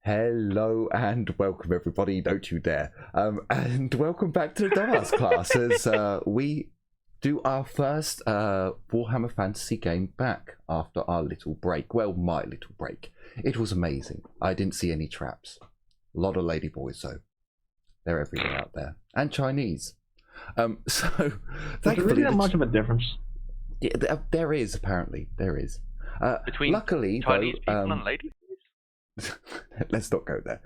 Hello and welcome everybody, don't you dare. And welcome back to the Dumbass Class as we do our first Warhammer Fantasy game back after our little break. Well, my little break. It was amazing. I didn't see any traps. A lot of ladyboys though. They're everywhere out there. And Chinese. So, there's really not much of a difference. Yeah, there is, apparently. There is. Between luckily, Chinese though, people and ladies? let's not go there.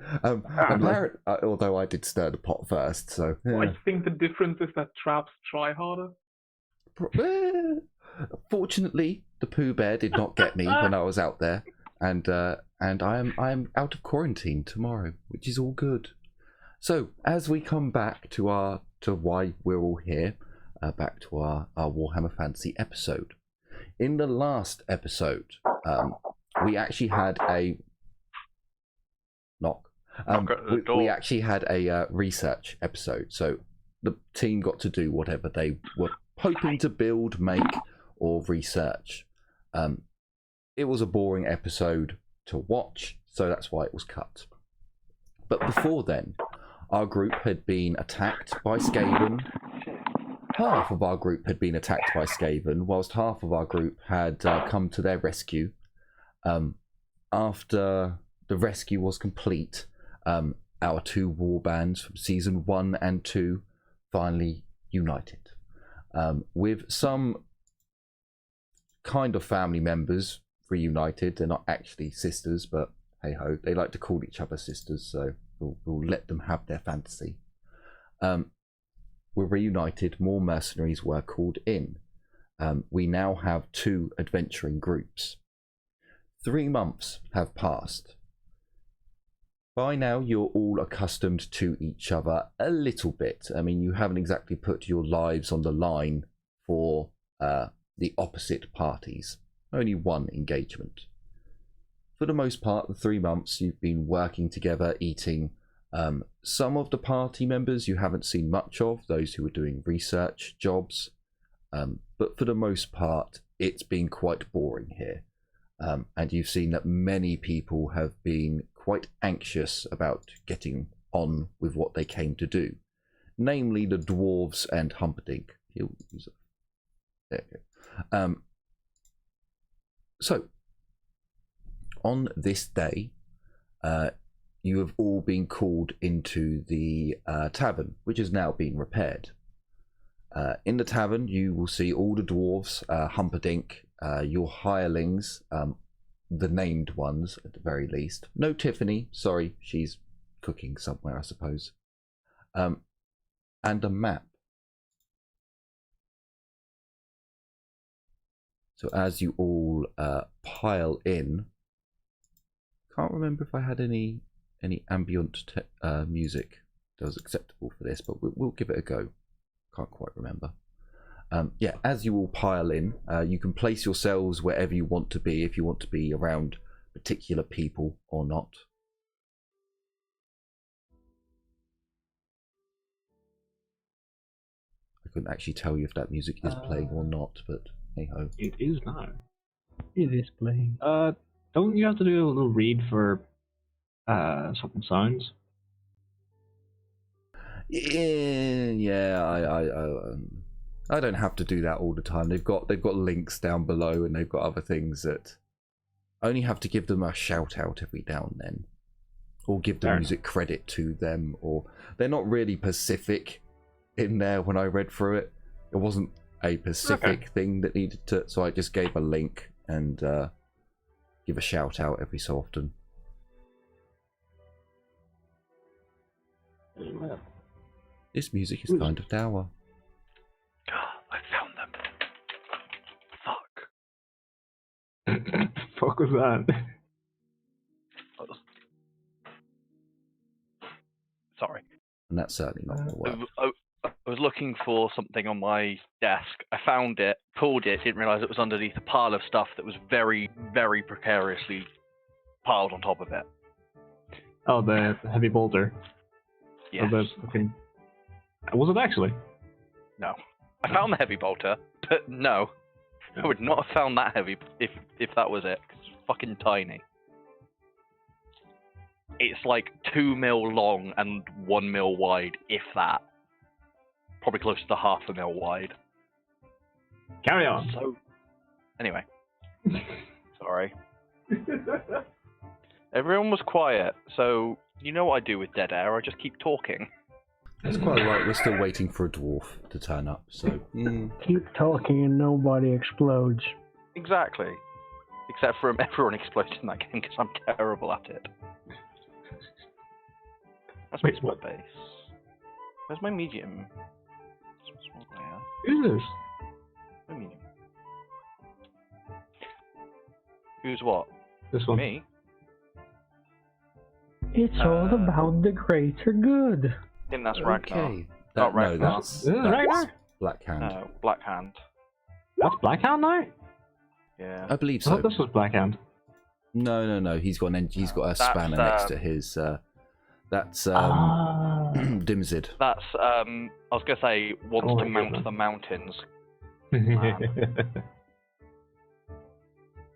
Although I did stir the pot first, so... Well, I think the difference is that traps try harder. Fortunately, the Pooh Bear did not get me when I was out there, and I am out of quarantine tomorrow, which is all good. So, as we come back to why we're all here, back to our Warhammer Fantasy episode. In the last episode, we actually had a knock. We actually had a research episode, so the team got to do whatever they were hoping to build, make, or research. It was a boring episode to watch, so that's why it was cut. But before then, our group had been attacked by Skaven. Half of our group had been attacked by Skaven, whilst half of our group had come to their rescue. After the rescue was complete, our two war bands from season 1 and 2 finally united. With some kind of family members reunited. They're not actually sisters, but hey ho, they like to call each other sisters, so we'll let them have their fantasy. We're reunited, more mercenaries were called in. We now have 2 adventuring groups. 3 months have passed. By now, you're all accustomed to each other a little bit. I mean, you haven't exactly put your lives on the line for the opposite parties. Only one engagement. For the most part, the 3 months you've been working together, eating. Some of the party members you haven't seen much of, those who are doing research jobs. But for the most part, it's been quite boring here. And you've seen that many people have been quite anxious about getting on with what they came to do. Namely the dwarves and Humperdinck. There you go. So, on this day, you have all been called into the tavern, which has now been repaired. In the tavern, you will see all the dwarves, Humperdinck, your hirelings, the named ones at the very least. No Tiffany, sorry, she's cooking somewhere, I suppose. And a map. So as you all pile in, can't remember if I had any ambient music that was acceptable for this, but we'll give it a go. Can't quite remember. Yeah, as you all pile in, you can place yourselves wherever you want to be, if you want to be around particular people or not. I couldn't actually tell you if that music is playing or not, but hey ho. It is now. It is playing. Don't you have to do a little read for something sounds? Yeah, I don't have to do that all the time. They've got links down below, and they've got other things that I only have to give them a shout out every now and then, or give the music credit to them. Or they're not really specific in there. When I read through it, it wasn't a specific thing that needed to. So I just gave a link and give a shout out every so often. This music is kind of dour. I found them. Fuck. Fuck was that? Sorry. And that's certainly not going to work. I was looking for something on my desk. I found it, pulled it, didn't realise it was underneath a pile of stuff that was very, very precariously piled on top of it. Oh, the heavy boulder. Yes. Was it actually? No. I found the heavy bolter, but no. I would not have found that heavy if that was it. It's fucking tiny. It's like 2 mil long and 1 mil wide, if that. Probably close to half a mil wide. Carry on. So, anyway. Sorry. Everyone was quiet, so you know what I do with dead air, I just keep talking. That's quite right. We're still waiting for a dwarf to turn up, so... Keep talking and nobody explodes. Exactly. Except for everyone exploded in that game because I'm terrible at it. That's my small base. Where's my medium? Small player. Who's this? My medium. Who's what? This one. Me? It's all about the greater good. I think that's Ragnar. Okay. Not No, Ragnar. that's Ragnar? Black Hand. No, Black Hand. That's Blackhand now? Yeah. I believe I so. thought this was Blackhand. No. He's got a That's, spanner next to his. That's Dimzid. That's, I was going to say, wants Oh to my mount goodness. the mountains.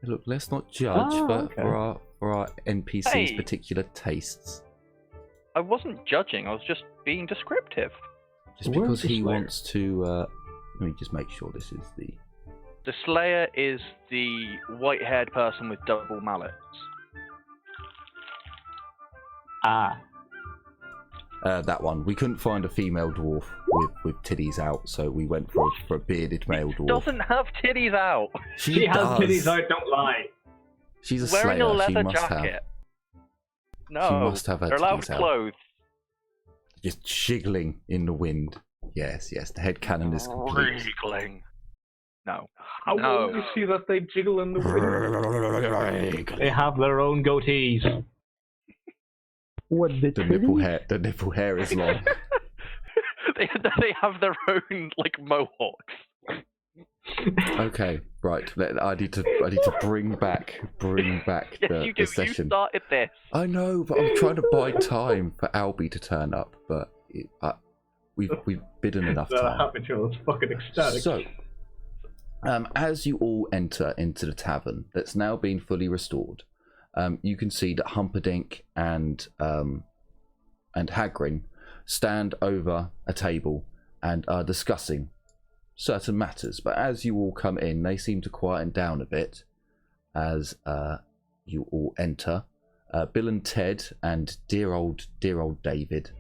Look, let's not judge for our NPC's Hey. particular tastes. I wasn't judging, I was just being descriptive. Just Where's because the he Slayer? wants to. Let me just make sure this is the. The Slayer is the white-haired person with double mallets. That one. We couldn't find a female dwarf with titties out, so we went for a bearded male dwarf. Doesn't have titties out. She has does. titties out, don't lie. She's a Wearing slayer. a leather She must jacket. have. No, She must have her they're allowed titties out. clothes. Just jiggling in the wind. Yes. The head cannon is complete. Wriggling. No. How No. will you see that they jiggle in the wind? They have their own goatees. What the The nipple hair is long. they have their own like mohawks. Okay, right. I need to bring back Yes, the you do. You session. started this. I know, but I'm trying to buy time for Albie to turn up, but we've bidden enough That time. habitual is fucking ecstatic. So, as you all enter into the tavern that's now been fully restored, you can see that Humperdinck and Hagrin stand over a table and are discussing certain matters. But as you all come in, they seem to quieten down a bit as you all enter. Bill and Ted and dear old David,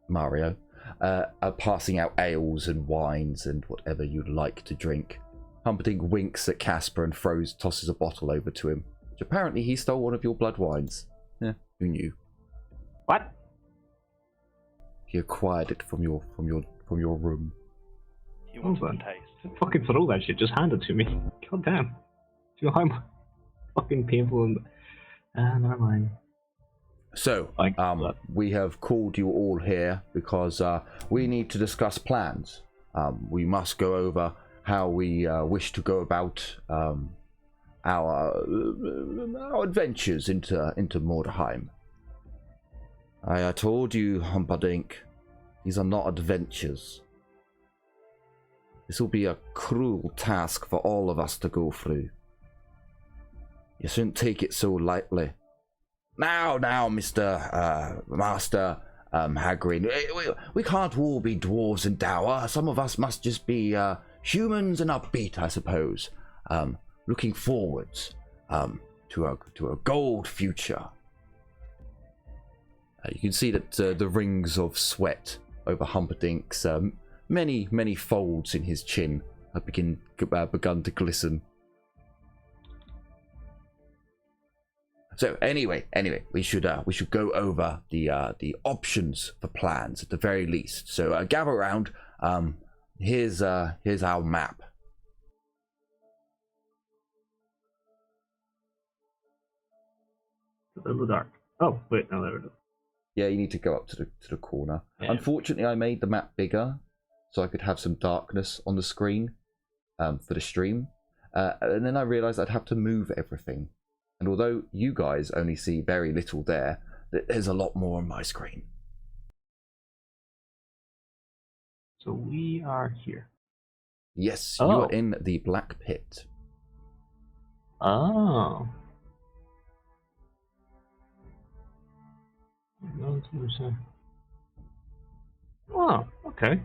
Mario, are passing out ales and wines and whatever you'd like to drink. Humperdinck winks at Casper and tosses a bottle over to him. Which apparently he stole one of your blood wines. Yeah, who knew? What? He acquired it from your room. He wants Hold to on. taste. Fucking throw that shit, just hand it to me. God damn. Do you know how fucking painful and... never mind. So, Thank you for that. we have called you all here because we need to discuss plans. We must go over how we wish to go about our adventures into Mordheim. I told you, Humperdinck, these are not adventures. This will be a cruel task for all of us to go through. You shouldn't take it so lightly. Now, Mr. Master Hagrid, we can't all be dwarves and dour. Some of us must just be humans and upbeat, I suppose. Looking forwards to a gold future. You can see that the rings of sweat over Humperdinck's many folds in his chin have begun to glisten. So anyway, we should go over the options for plans at the very least. So gather around. Here's our map. It's a little dark. Oh, wait, no, there it is. Yeah, you need to go up to the corner. Yeah. Unfortunately, I made the map bigger so I could have some darkness on the screen for the stream. And then I realized I'd have to move everything. And although you guys only see very little there, there's a lot more on my screen. So we are here. Yes, you Oh. are in the Black Pit. Oh. Oh, okay.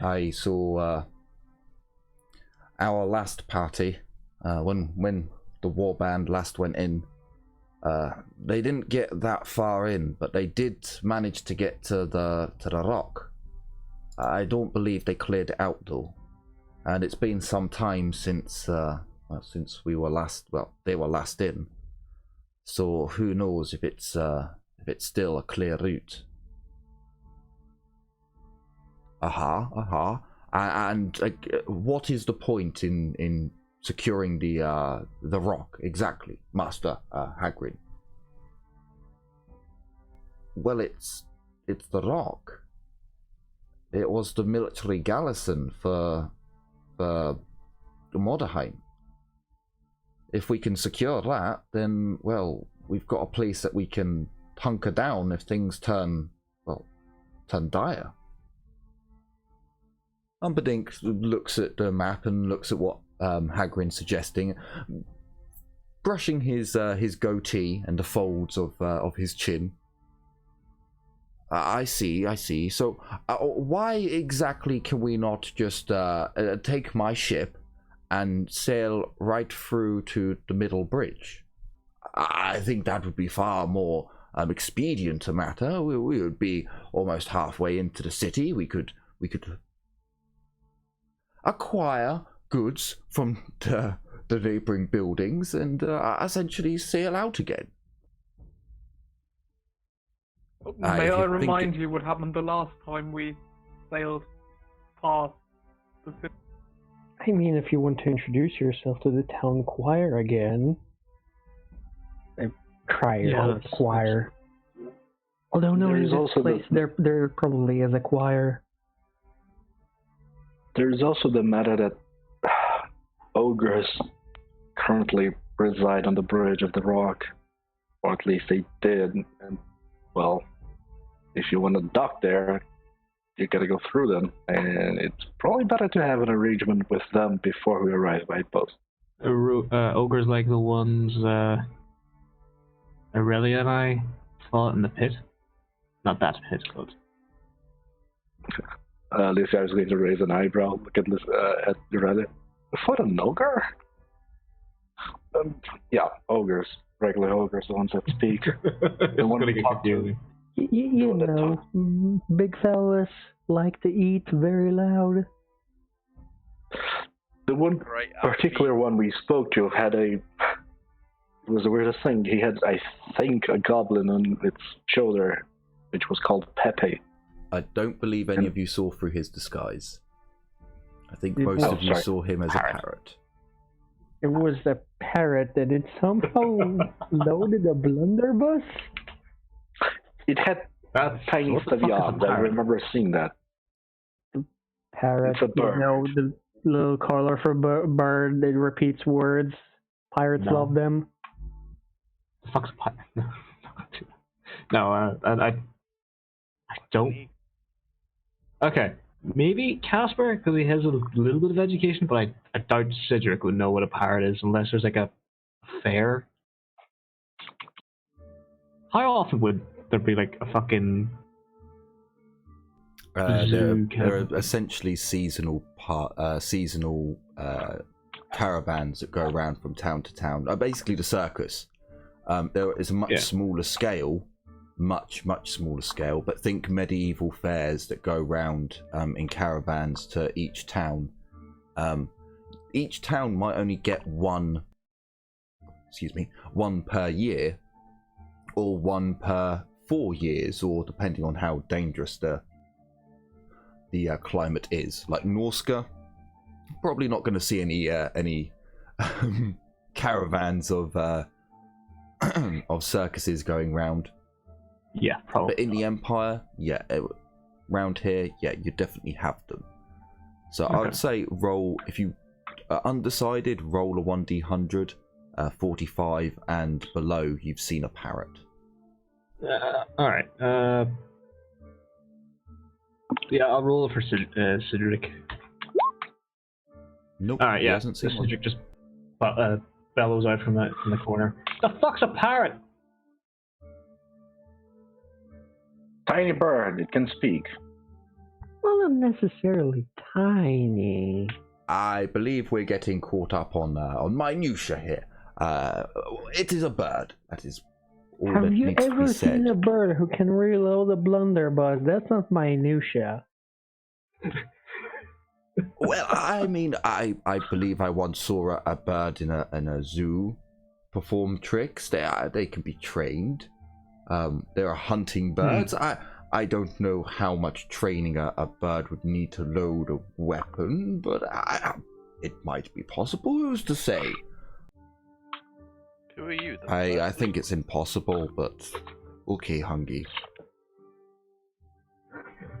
I saw our last party when the warband last went in. They didn't get that far in, but they did manage to get to the rock. I don't believe they cleared it out though, and it's been some time since we were last. Well, they were last in, so who knows if it's still a clear route. And what is the point in securing the rock exactly, Master Hagrid? Well, it's the rock. It was the military garrison for Mordheim. If we can secure that, then well, we've got a place that we can hunker down if things turn dire. Umperdink looks at the map and looks at what Hagrid's suggesting, brushing his goatee and the folds of his chin. I see. So, why exactly can we not just take my ship and sail right through to the middle bridge? I think that would be far more expedient to matter. We would be almost halfway into the city. We could acquire goods from the neighboring buildings and essentially sail out again. May I remind you what happened the last time we sailed past the city? I mean, if you want to introduce yourself to the town choir again. Choir. Although no, in this place there probably is a choir. There's also the matter that ogres currently reside on the bridge of the rock, or at least they did, and well, if you want to dock there, you gotta go through them, and it's probably better to have an arrangement with them before we arrive, I suppose. Ogres like the ones Aurelia and I fought in the pit? Not that pit, but... This guy's going to raise an eyebrow, look at this, at Aurelia. What, an ogre? Yeah, ogres. Regular ogres, the ones that speak. The one gonna get confusing. You know, big fellas like to eat very loud. The one particular one we spoke to had it was the weirdest thing. He had, I think, a goblin on its shoulder, which was called Pepe. I don't believe any of you saw through his disguise. I think most of you saw him as a parrot. It was the parrot that it somehow loaded a blunderbuss? It had tiny stabby. I remember seeing that. Parrot, you know, the little colorful bird that repeats words. Pirates love them. The fuck's a pirate? No, I don't. Okay, maybe Casper, because he has a little bit of education, but I doubt Cedric would know what a pirate is unless there's like a fair. How often would there be like a fucking... They're essentially seasonal caravans that go around from town to town. Basically the circus. There is a much smaller scale, much smaller scale, but think medieval fairs that go round in caravans to each town. Each town might only get one per year, or one per 4 years, or depending on how dangerous the climate is. Like Norska, probably not going to see any caravans of circuses going round. Yeah, probably. But in the Empire, round here, you definitely have them. So I would say roll, if you are undecided, roll a 1d100, 45 and below, you've seen a parrot. Alright. Yeah, I'll roll for Cedric. Nope. Alright, yeah. Hasn't seen Cedric one. just bellows out from the corner. The fuck's a parrot? Tiny bird, it can speak. Well, not necessarily tiny. I believe we're getting caught up on minutia here. It is a bird. That is all Have that you needs to be ever said. seen a bird who can reload a blunderbuss? That's not minutia. Well, I mean, I believe I once saw a bird in a zoo perform tricks. They can be trained. There are hunting birds. I don't know how much training a bird would need to load a weapon, but it might be possible. Who's to say? Who are you? I think it's impossible, but okay, Hungy.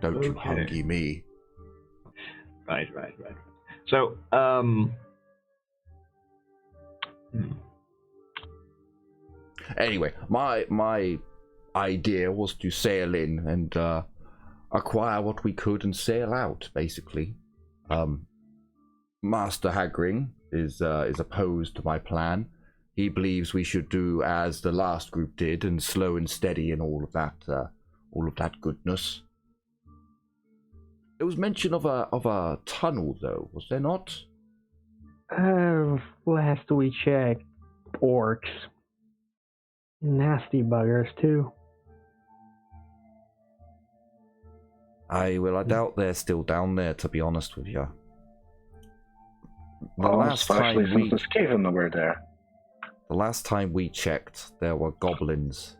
Don't you Hungy me. Right. So, Anyway, my idea was to sail in and acquire what we could and sail out, basically. Master Hagring is opposed to my plan. He believes we should do as the last group did, and slow and steady and all of that goodness. There was mention of a tunnel, though, was there not? Last we checked, orcs. Nasty buggers, too. I doubt they're still down there, to be honest with you. Especially since the Skaven were there. The last time we checked, there were goblins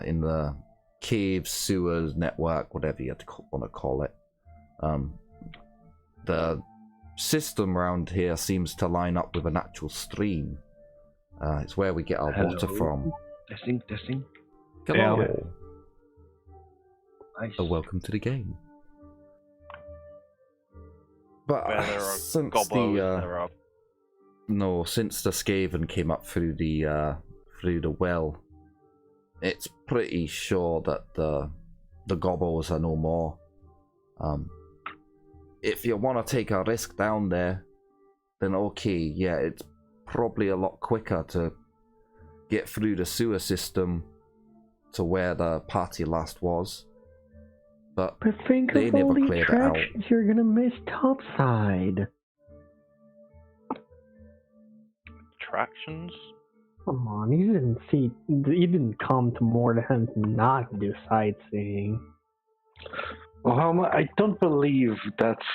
in the caves, sewers, network, whatever you want to call it. The system around here seems to line up with an actual stream. It's where we get our water from. Testing. Hello. Yeah. Nice. Welcome to the game. But Where there are since gobos, since the Skaven came up through the well, it's pretty sure that the gobos are no more. If you want to take a risk down there, then okay, yeah, it's probably a lot quicker to get through the sewer system to where the party last was. But think they of never all the cleared it out. attractions you're gonna miss topside. Attractions? Come on, you didn't come to Mordheim to not do sightseeing. Well, I don't believe that's...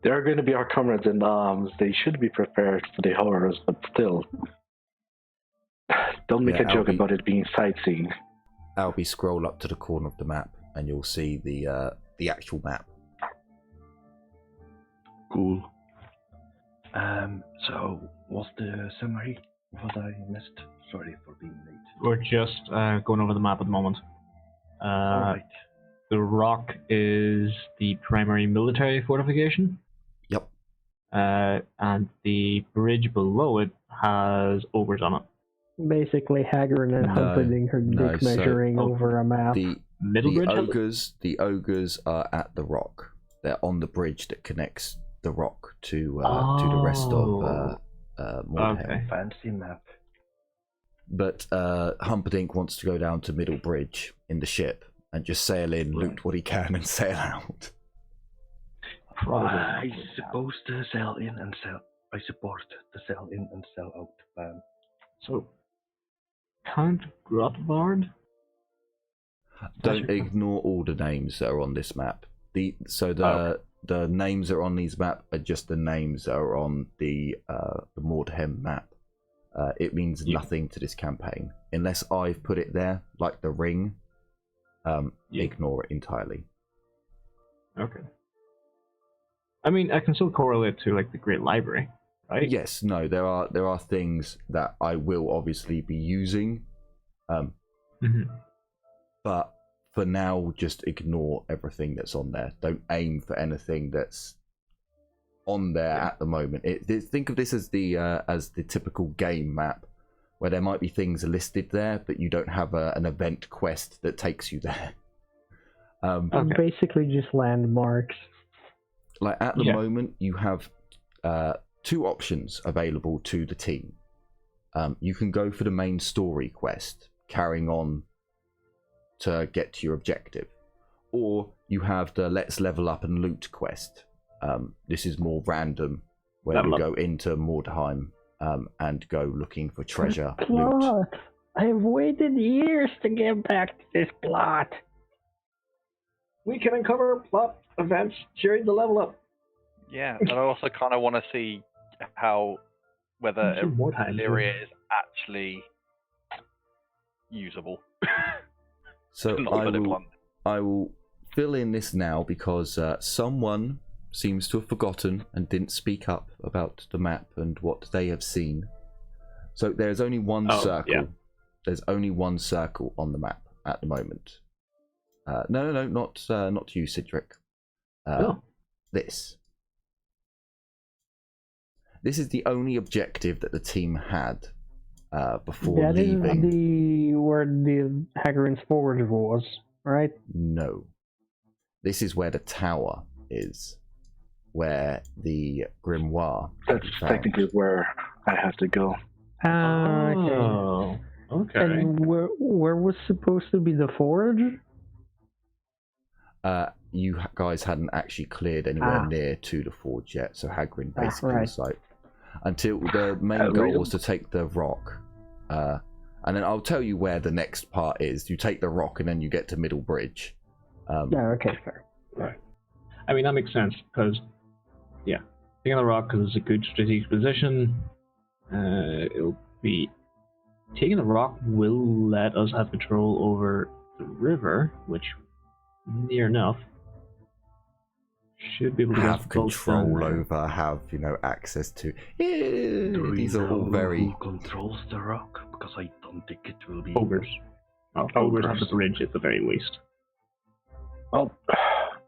They're going to be our comrades in arms. They should be prepared for the horrors, but still. Don't make a joke about it being sightseeing. Albie, scroll up to the corner of the map and you'll see the actual map. Cool. So, what's the summary? What I missed? Sorry for being late. we're just going over the map at the moment. Alright. The rock is the primary military fortification. Yep. And the bridge below it has ogres on it. Basically, Hagrid and Humperdinck are dick measuring over a map. The ogres are at the rock. They're on the bridge that connects the rock to the rest of Mordheim. Okay. Fancy map. But Humperdinck wants to go down to Middle Bridge in the ship and just sail in, loot what he can, and sail out. I suppose to sell in and sell. I support the sell in and sell out plan. So, Count Grotvard? Don't ignore all the names that are on this map. The names that are on these map are just the names that are on the Mordheim map. It means nothing to this campaign unless I've put it there, like the ring. Ignore it entirely. Okay. I mean, I can still correlate to like the Great Library, right? Yes, no, there are things that I will obviously be using, but for now, just ignore everything that's on there. Don't aim for anything that's on there at the moment. Think of this as the typical game map, where there might be things listed there, but you don't have an event quest that takes you there. Basically, just landmarks. Like at the moment, you have two options available to the team. You can go for the main story quest, carrying on to get to your objective. Or you have the let's level up and loot quest. This is more random, where you go into Mordheim and go looking for treasure loot. I've waited years to get back to this plot. We can uncover plot events during the level up. Yeah, and I also kind of want to see whether Illyria is actually usable. So I will fill in this now because someone seems to have forgotten and didn't speak up about the map and what they have seen. So there's only one circle. Yeah. There's only one circle on the map at the moment. No, not you, Cedric. This. This is the only objective that the team had before leaving. That is where the Hagrid's Forge was, right? No. This is where the tower is, where the grimoire. That's technically where I have to go. Okay. And where was supposed to be the forge? You guys hadn't actually cleared anywhere near to the forge yet, so Hagrid basically was like, until the main goal was to take the rock, and then I'll tell you where the next part is. You take the rock and then you get to Middle Bridge. Okay, fair. Right. I mean, that makes sense, because, taking the rock because it's a good strategic position. It'll be... Taking the rock will let us have control over the river, which, near enough, should be able to have control over, have access to. These are all very. Who controls the rock? Because I don't think it will be ogres. Ogres have the bridge at the very least. Well,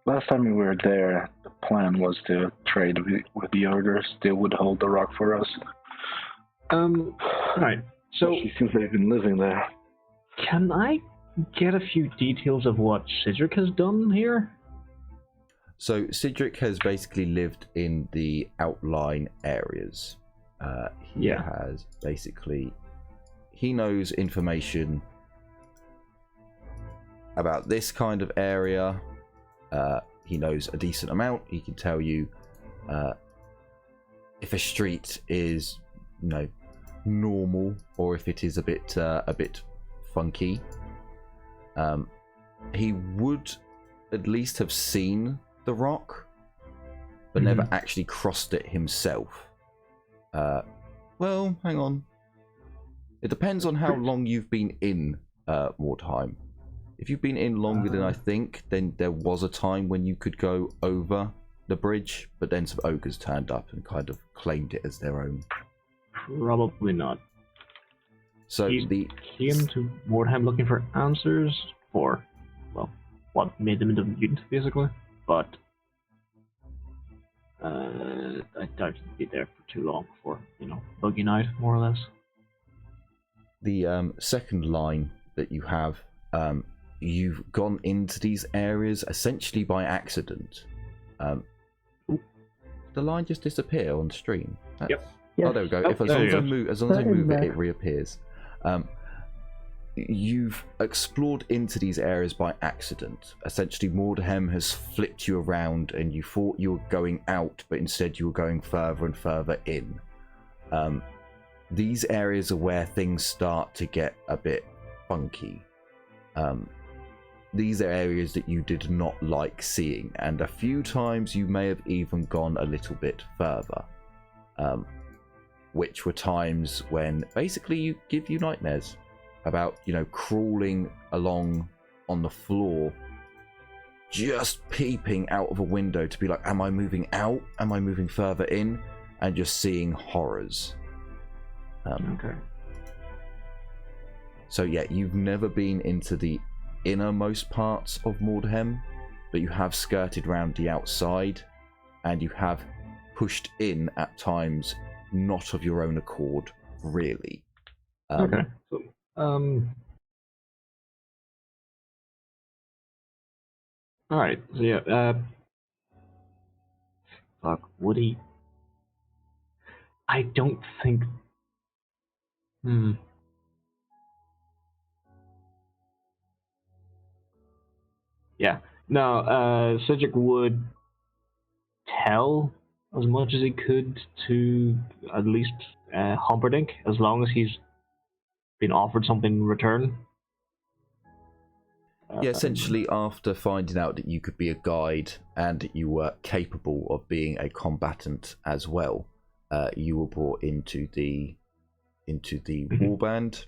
last time we were there, the plan was to trade with the ogres. They would hold the rock for us. Right. So she seems they've been living there. Can I get a few details of what Cedric has done here? So Cedric has basically lived in the outline areas. He has basically... He knows information about this kind of area. He knows a decent amount. He can tell you if a street is, normal or if it is a bit funky. He would at least have seen the rock, but never actually crossed it himself. Well, hang on. It depends on how long you've been in Mordheim. If you've been in longer than I think, then there was a time when you could go over the bridge, but then some ogres turned up and kind of claimed it as their own. Probably not. So he came to Mordheim looking for answers for, well, what made them into mutants, basically. But I doubt he'd be there for too long before, buggy night, more or less. The second line that you have, you've gone into these areas essentially by accident. The line just disappear on stream. Yep. Oh, there we go. As long as I move it, it reappears. You've explored into these areas by accident. Essentially, Mordheim has flipped you around and you thought you were going out, but instead you were going further and further in. These areas are where things start to get a bit funky. These are areas that you did not like seeing, and a few times you may have even gone a little bit further. Which were times when basically you give you nightmares about, crawling along on the floor, just peeping out of a window to be like, am I moving out? Am I moving further in? And just seeing horrors. Okay. So yeah, you've never been into the innermost parts of Mordheim, but you have skirted around the outside, and you have pushed in at times, not of your own accord, really. Okay. So, all right. So yeah. Fuck. Woody. I don't think. Yeah. No, Cedric would tell as much as he could to at least Humperdinck, as long as he's been offered something in return. Yeah, essentially, after finding out that you could be a guide and that you were capable of being a combatant as well, you were brought into the warband.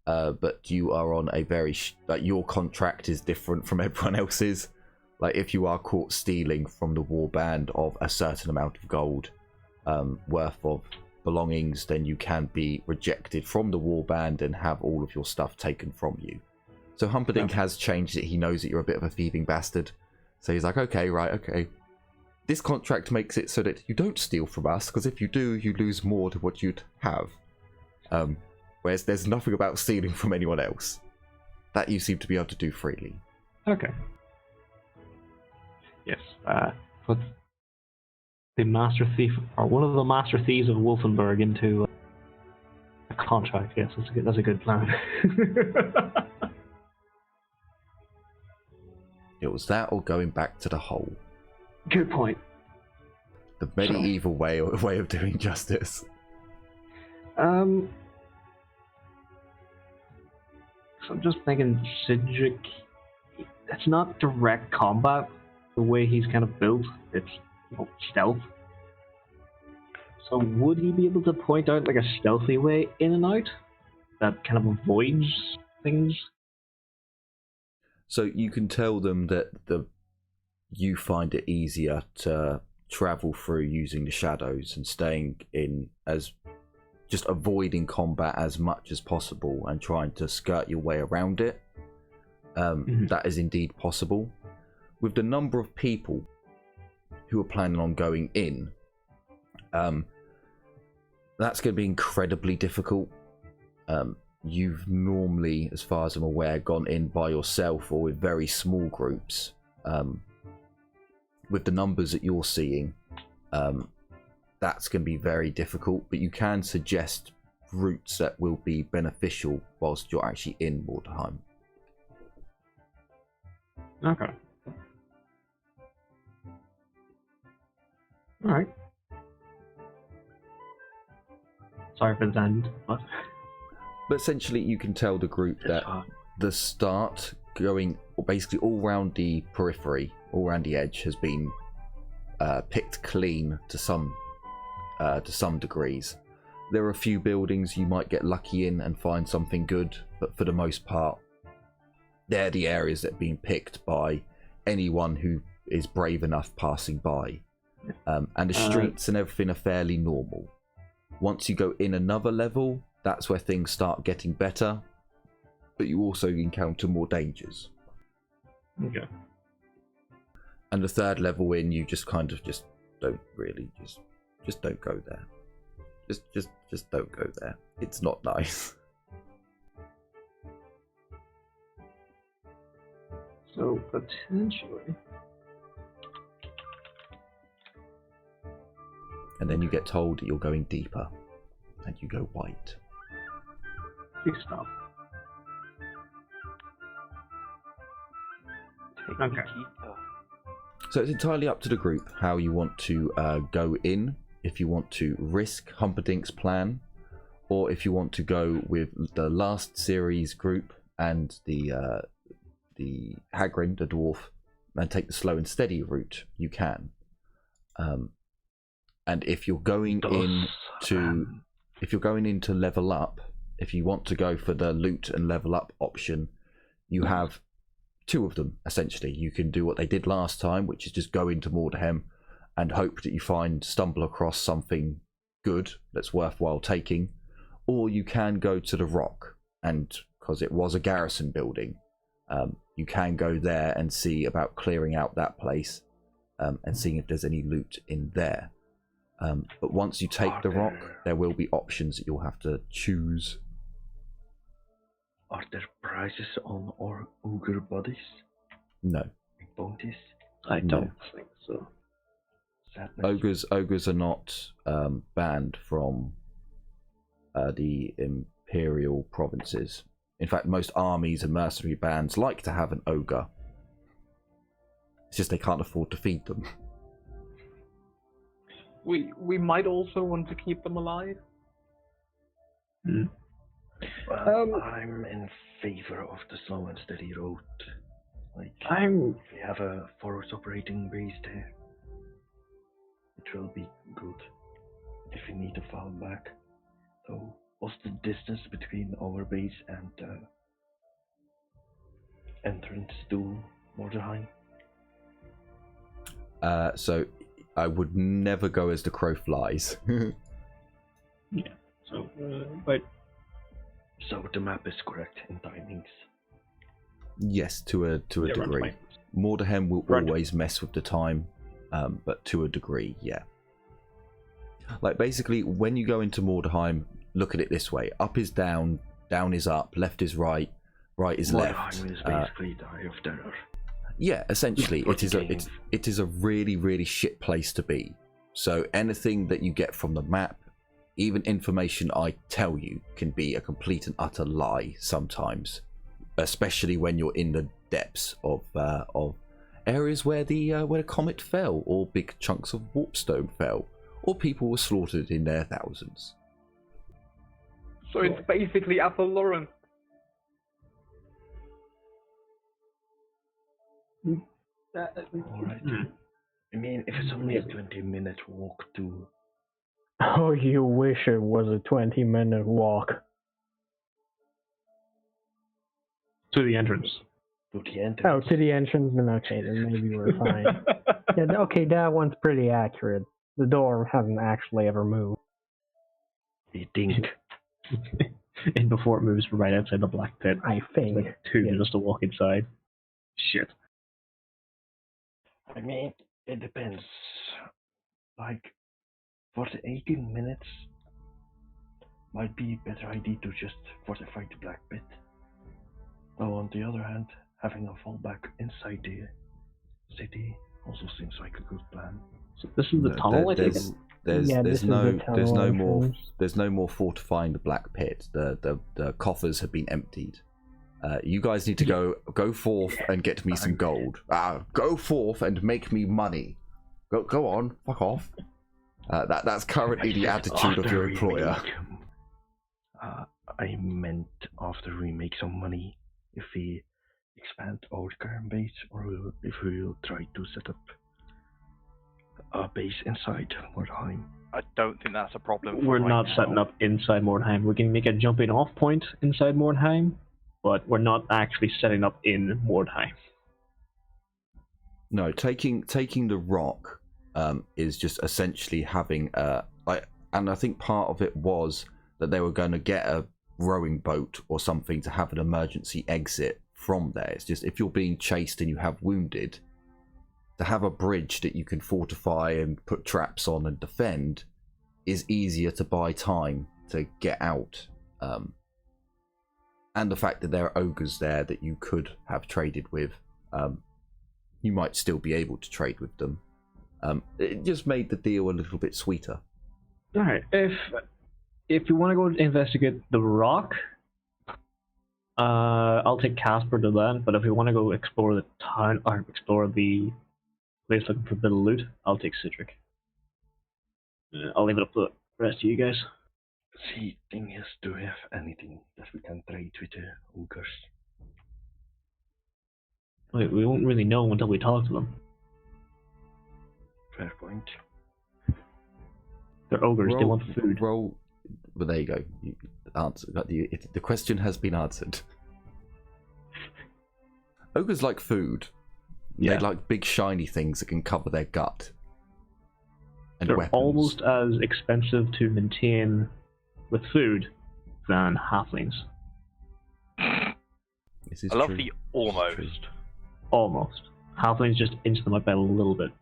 But you are on a very your contract is different from everyone else's. Like, if you are caught stealing from the warband of a certain amount of gold worth of belongings, then you can be rejected from the warband and have all of your stuff taken from you. So Humperdinck has changed it. He knows that you're a bit of a thieving bastard. So he's like, okay. This contract makes it so that you don't steal from us, because if you do, you lose more to what you'd have. Whereas there's nothing about stealing from anyone else. That you seem to be able to do freely. Okay. Yes. Put the master thief, or one of the master thieves of Wolfenburg, into a contract. Yes, that's a good plan. It was that or going back to the hole. Good point. The medieval way of doing justice. So I'm just thinking Cedric, it's not direct combat the way he's kind of built. It's stealth. So would he be able to point out like a stealthy way in and out that kind of avoids things? So you can tell them that you find it easier to travel through using the shadows and staying in as just avoiding combat as much as possible and trying to skirt your way around it. That is indeed possible. With the number of people who are planning on going in, that's going to be incredibly difficult. You've normally, as far as I'm aware, gone in by yourself or with very small groups. With the numbers that you're seeing, that's going to be very difficult, but you can suggest routes that will be beneficial whilst you're actually in Mordheim. Okay. Alright. Sorry for the end, but essentially you can tell the group that the start going basically all around the periphery, all around the edge, has been picked clean to some degrees. There are a few buildings you might get lucky in and find something good, but for the most part, they're the areas that are being picked by anyone who is brave enough passing by. And the streets and everything are fairly normal. Once you go in another level, that's where things start getting better, but you also encounter more dangers. okay. And the third level in, you just kind of just don't really just don't go there. Just don't go there. It's not nice. So potentially. And then you get told that you're going deeper, and you go white. Please stop. Okay. So it's entirely up to the group how you want to go in. If you want to risk Humperdinck's plan, or if you want to go with the last series group and the Hagrid, the dwarf, and take the slow and steady route, you can. And if you're going in to level up, if you want to go for the loot and level up option, you have two of them essentially. You can do what they did last time, which is just go into Mordheim and hope that you stumble across something good that's worthwhile taking, or you can go to the Rock, and because it was a garrison building, you can go there and see about clearing out that place and seeing if there's any loot in there. But once you take the Rock, there will be options that you'll have to choose. Are there prizes on our ogre bodies? No. Bounties? I don't think so. Sadness. Ogres are not banned from the imperial provinces. In fact, most armies and mercenary bands like to have an ogre. It's just they can't afford to feed them. We might also want to keep them alive. Well, I'm in favor of the slow and steady road. Like, I'm. if we have a forward operating base there, it will be good. If we need to fall back. So, what's the distance between our base and entrance to Mordheim? So I would never go as the crow flies. Yeah. So, but So the map is correct in timings. Yes, to a degree. Mordheim will always mess with the time, but to a degree, yeah. Like basically, when you go into Mordheim, look at it this way: up is down, down is up, left is right, right is left. Mordheim is basically the Eye of Terror. Yeah, essentially, it is a really, really shit place to be. So anything that you get from the map, even information I tell you, can be a complete and utter lie sometimes, especially when you're in the depths of areas where the comet fell, or big chunks of warpstone fell, or people were slaughtered in their thousands. So it's basically Ethel Lawrence. Alright. I mean, if it's only a 20-minute walk to... Oh, you wish it was a 20-minute walk. to the entrance. To the entrance. Oh, to the entrance? Then okay, then maybe we're fine. Yeah, okay, that one's pretty accurate. The door hasn't actually ever moved. You think? And before it moves right outside the black pit. I think. Like 2 minutes to walk inside. Shit. I mean, it depends. Like, for the 18 minutes, might be a better idea to just fortify the black pit. Though on the other hand, having a fallback inside the city also seems like a good plan. So this is the tunnel, I think. There's no more fortifying the black pit. The coffers have been emptied. You guys need to go forth and get me some gold. Go forth and make me money. Go on, fuck off. That's currently the attitude of your employer. I meant after we make some money, if we expand our current base, or if we will try to set up a base inside Mordheim. I don't think that's a problem. We're not setting up inside Mordheim. We can make a jumping off point inside Mordheim, but we're not actually setting up in Mordheim. No, taking the rock is just essentially having and I think part of it was that they were going to get a rowing boat or something to have an emergency exit from there. It's just if you're being chased and you have wounded, to have a bridge that you can fortify and put traps on and defend is easier to buy time to get out. And the fact that there are ogres there that you could have traded with, you might still be able to trade with them. It just made the deal a little bit sweeter. Alright, if you want to go investigate the rock, I'll take Casper to that, but if you want to go explore the town, or explore the place looking for a bit of loot, I'll take Citric. I'll leave it up to the rest of you guys. See, thing is, do we have anything that we can trade with the ogres? We won't really know until we talk to them. Fair point. They're ogres, they want food. Well, there you go. You answer. The question has been answered. Ogres like food. Yeah. They like big shiny things that can cover their gut. And They're weapons. almost as expensive to maintain with food than halflings. This is I love true. the almost. This is true. Almost. Halflings just inch them up by a little bit.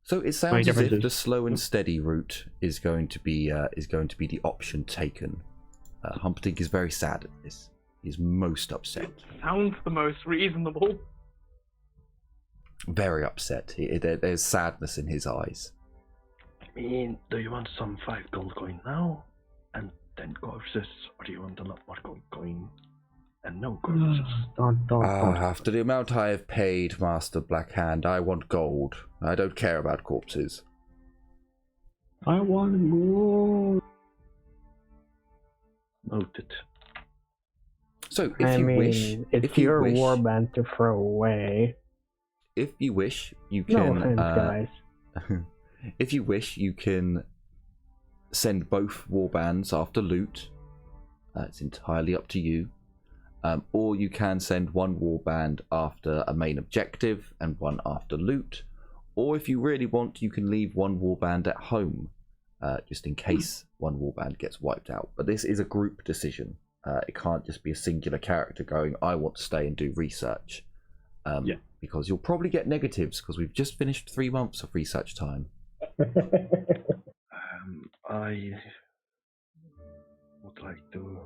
So it sounds as if differences. the slow and steady route is going to be the option taken. Humperdinck is very sad at this. He's most upset. Sounds the most reasonable. Very upset. There's sadness in his eyes. I mean, do you want some 5 gold coin now? And 10 corpses? Or do you want a lot more gold coin? and no corpses. Don't. After the amount I have paid Master Blackhand, I want gold. I don't care about corpses. I want more. Noted. So, if you wish, it's your warband to throw away. If you wish, you No can. offense, guys. If you wish, you can send both warbands after loot. It's entirely up to you. Or you can send one warband after a main objective and one after loot. Or if you really want, you can leave one warband at home, just in case one warband gets wiped out. But this is a group decision. It can't just be a singular character going, I want to stay and do research. Because you'll probably get negatives, because we've just finished 3 months of research time. I would like to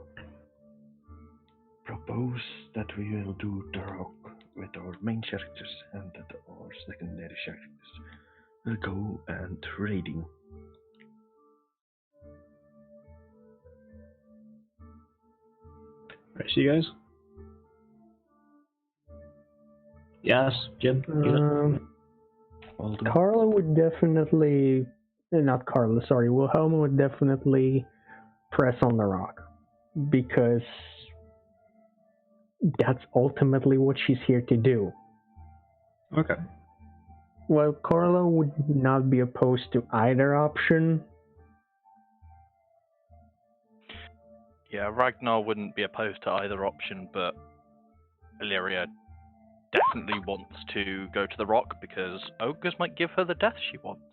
propose that we will do the rock with our main characters and that our secondary characters will go and raiding. Right, see you guys. Yes, Jim. Carla would definitely, not Carla, sorry, Wilhelm would definitely press on the rock, because that's ultimately what she's here to do. Okay. Well, Carla would not be opposed to either option. Yeah, Ragnar wouldn't be opposed to either option, but Illyria definitely wants to go to the rock because ogres might give her the death she wants.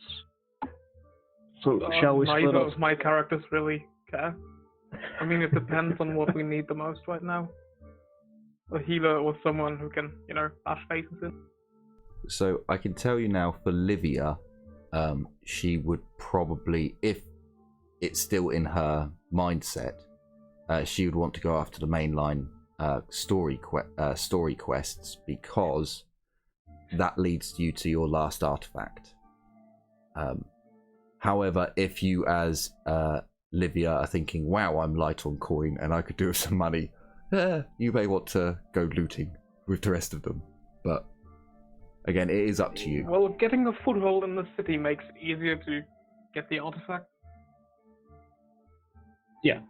So shall we split Neither up? of my characters really care. I mean, it depends on what we need the most right now. A healer or someone who can, bash faces in. So I can tell you now, for Livia, she would probably, if it's still in her mindset, she would want to go after the mainline story quests, because that leads you to your last artifact. However, if you as Livia are thinking, wow, I'm light on coin and I could do with some money, you may want to go looting with the rest of them. But again, it is up to you. Well, getting a foothold in the city makes it easier to get the artifact. Yeah.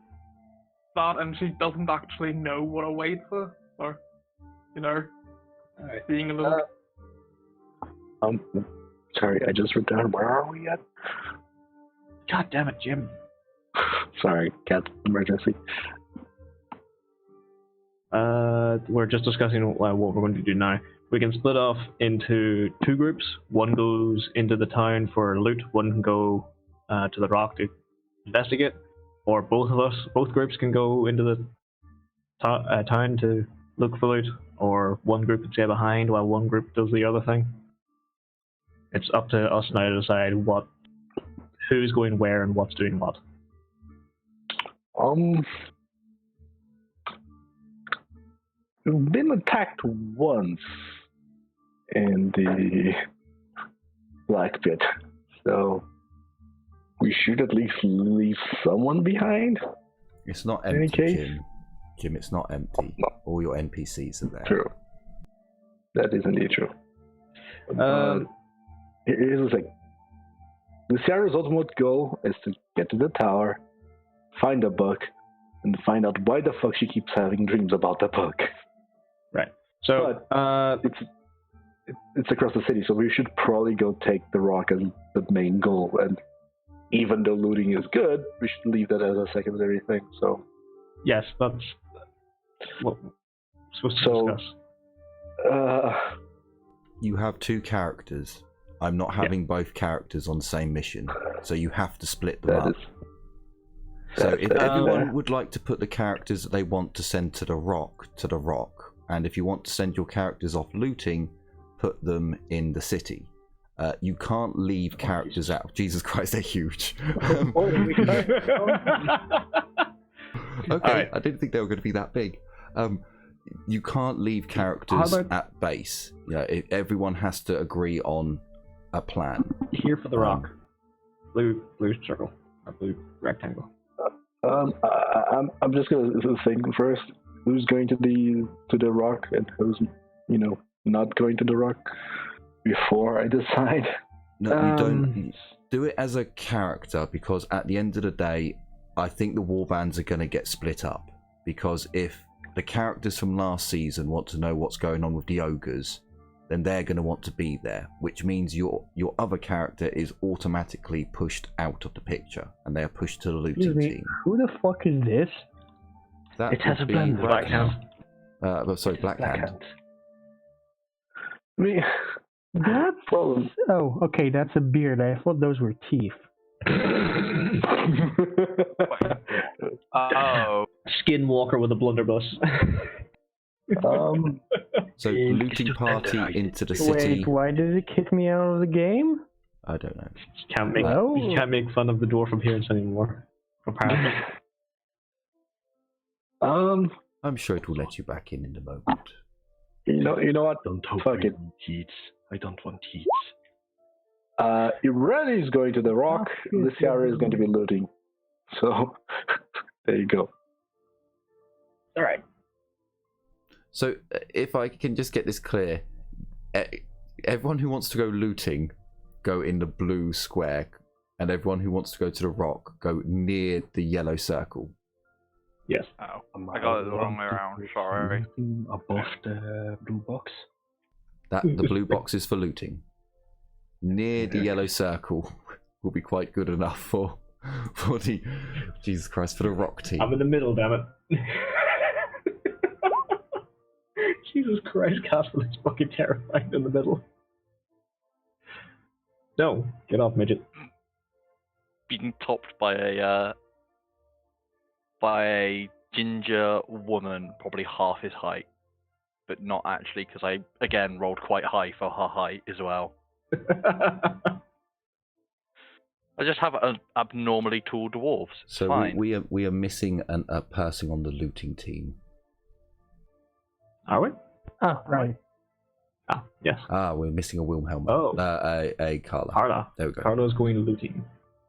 That, and she doesn't actually know what awaits her, or, being a little... Sorry, I just wrote down, where are we at? God damn it, Jim. Sorry, cat emergency. We're just discussing what we're going to do now. We can split off into 2 groups. One goes into the town for loot, one can go to the rock to investigate, or both groups can go into the town to look for loot, or one group can stay behind while one group does the other thing. It's up to us now to decide who's going where and what's doing what. We've been attacked once in the Black Pit, so we should at least leave someone behind. It's not In any empty, case? Jim. Jim, it's not empty. No. All your NPCs are there. True. That is indeed true. Here's the thing. Luciano's ultimate goal is to get to the tower, find a book, and find out why the fuck she keeps having dreams about the book. Right. So, it's across the city, so we should probably go take the rock as the main goal. And even though looting is good, we should leave that as a secondary thing. So yes, that's what we're supposed to discuss. You have 2 characters. I'm not having both characters on the same mission, so you have to split them up. So if everyone would like to put the characters that they want to send to the rock, and if you want to send your characters off looting, put them in the city. You can't leave characters out. Jesus Christ, they're huge. Okay, right. I didn't think they were going to be that big. You can't leave characters at base. Everyone has to agree on a plan. Here for the rock. Blue circle. Or blue rectangle. I'm just going to think first. who's going to the rock and who's not going to the rock before I decide? No, you don't do it as a character, because at the end of the day, I think the warbands are going to get split up. Because if the characters from last season want to know what's going on with the ogres, then they're going to want to be there, which means your other character is automatically pushed out of the picture, and they are pushed to the looting team. Who the fuck is this? That It has would a be blend. Black Hand. Me. That's... Problem. Oh, okay, that's a beard. I thought those were teeth. Oh, Skinwalker with a blunderbuss. So looting party into the city. Wait, why did it kick me out of the game? I don't know. You can't make fun of the dwarf appearance anymore. Apparently. I'm sure it will let you back in a moment. You know what? Don't hope Fuck it. heats. I don't want heats. Irene is going to the rock. Luciara is going to be looting. So there you go. All right. So if I can just get this clear, everyone who wants to go looting, go in the blue square, and everyone who wants to go to the rock, go near the yellow circle. Yes. oh, I got it the wrong way around. Sorry. Above the blue box. That the blue box is for looting. Near the yellow circle will be quite good enough for the Jesus Christ, for the rock team. I'm in the middle, damn it. Jesus Christ, Castle is fucking terrifying in the middle. No, get off, midget. Being topped by a ginger woman, probably half his height, but not actually, because I again rolled quite high for her height as well. I just have abnormally tall dwarves. It's So fine. we are missing a person on the looting team. Are we? Oh, right. Ah, yes. We're missing a Wilhelm. Oh. A Carla. Carla. There we go. Carla's going looting.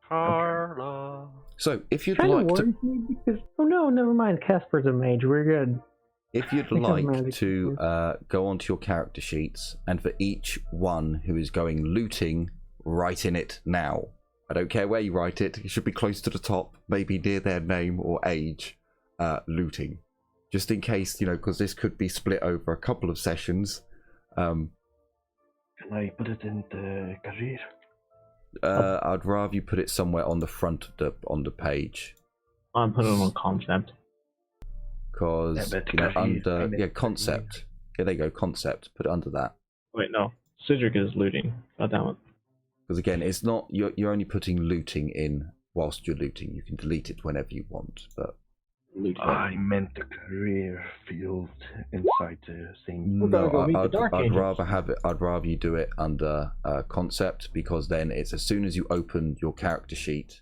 Carla. So if you'd Kind of like to, worries me because... Oh no, never mind. Casper's a mage. We're good. if you'd Because like magic to go onto your character sheets, and for each one who is going looting, write in it now. I don't care where you write it. It should be close to the top, maybe near their name or age. Looting, just in case, because this could be split over a couple of sessions. Can I put it in the career? I'd rather you put it somewhere on the front of the page, I'm putting it on concept. because Yeah, but under concept. Yeah, there you go, concept. Put it under that. Wait, no. Cedric is looting. God damn it. Because again, it's not you're only putting looting in whilst you're looting. You can delete it whenever you want, but Looting. I meant the career field inside the thing. We're gonna no, go meet the Dark I'd Angels. rather have it. I'd rather you do it under concept, because then it's as soon as you open your character sheet,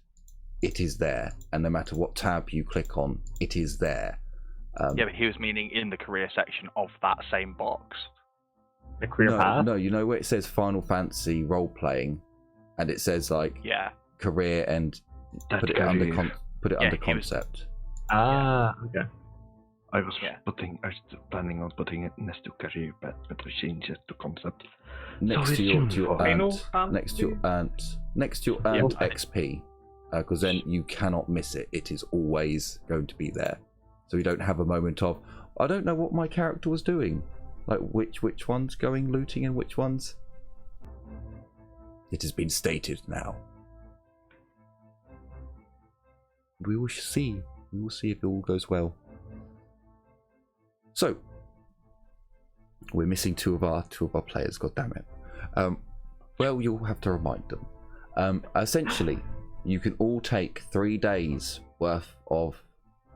it is there, and no matter what tab you click on, it is there. Yeah, but he was meaning in the career section of that same box. The career path? No, you know where it says Final Fantasy role playing, and it says like Yeah. career, and That put it under career. put it Yeah, under he was- concept. Ah, okay. I was Yeah. planning on putting it next to career, but I changed it to concept. Next it's to your Final aunt, next to your aunt Yeah. XP, because then you cannot miss it. It is always going to be there, so you don't have a moment of I don't know what my character was doing, like which one's going looting and which one's. It has been stated now. We will see. We will see if it all goes well. So we're missing two of our players. God damn it. Well, you'll have to remind them. Essentially, you can all take 3 days worth of.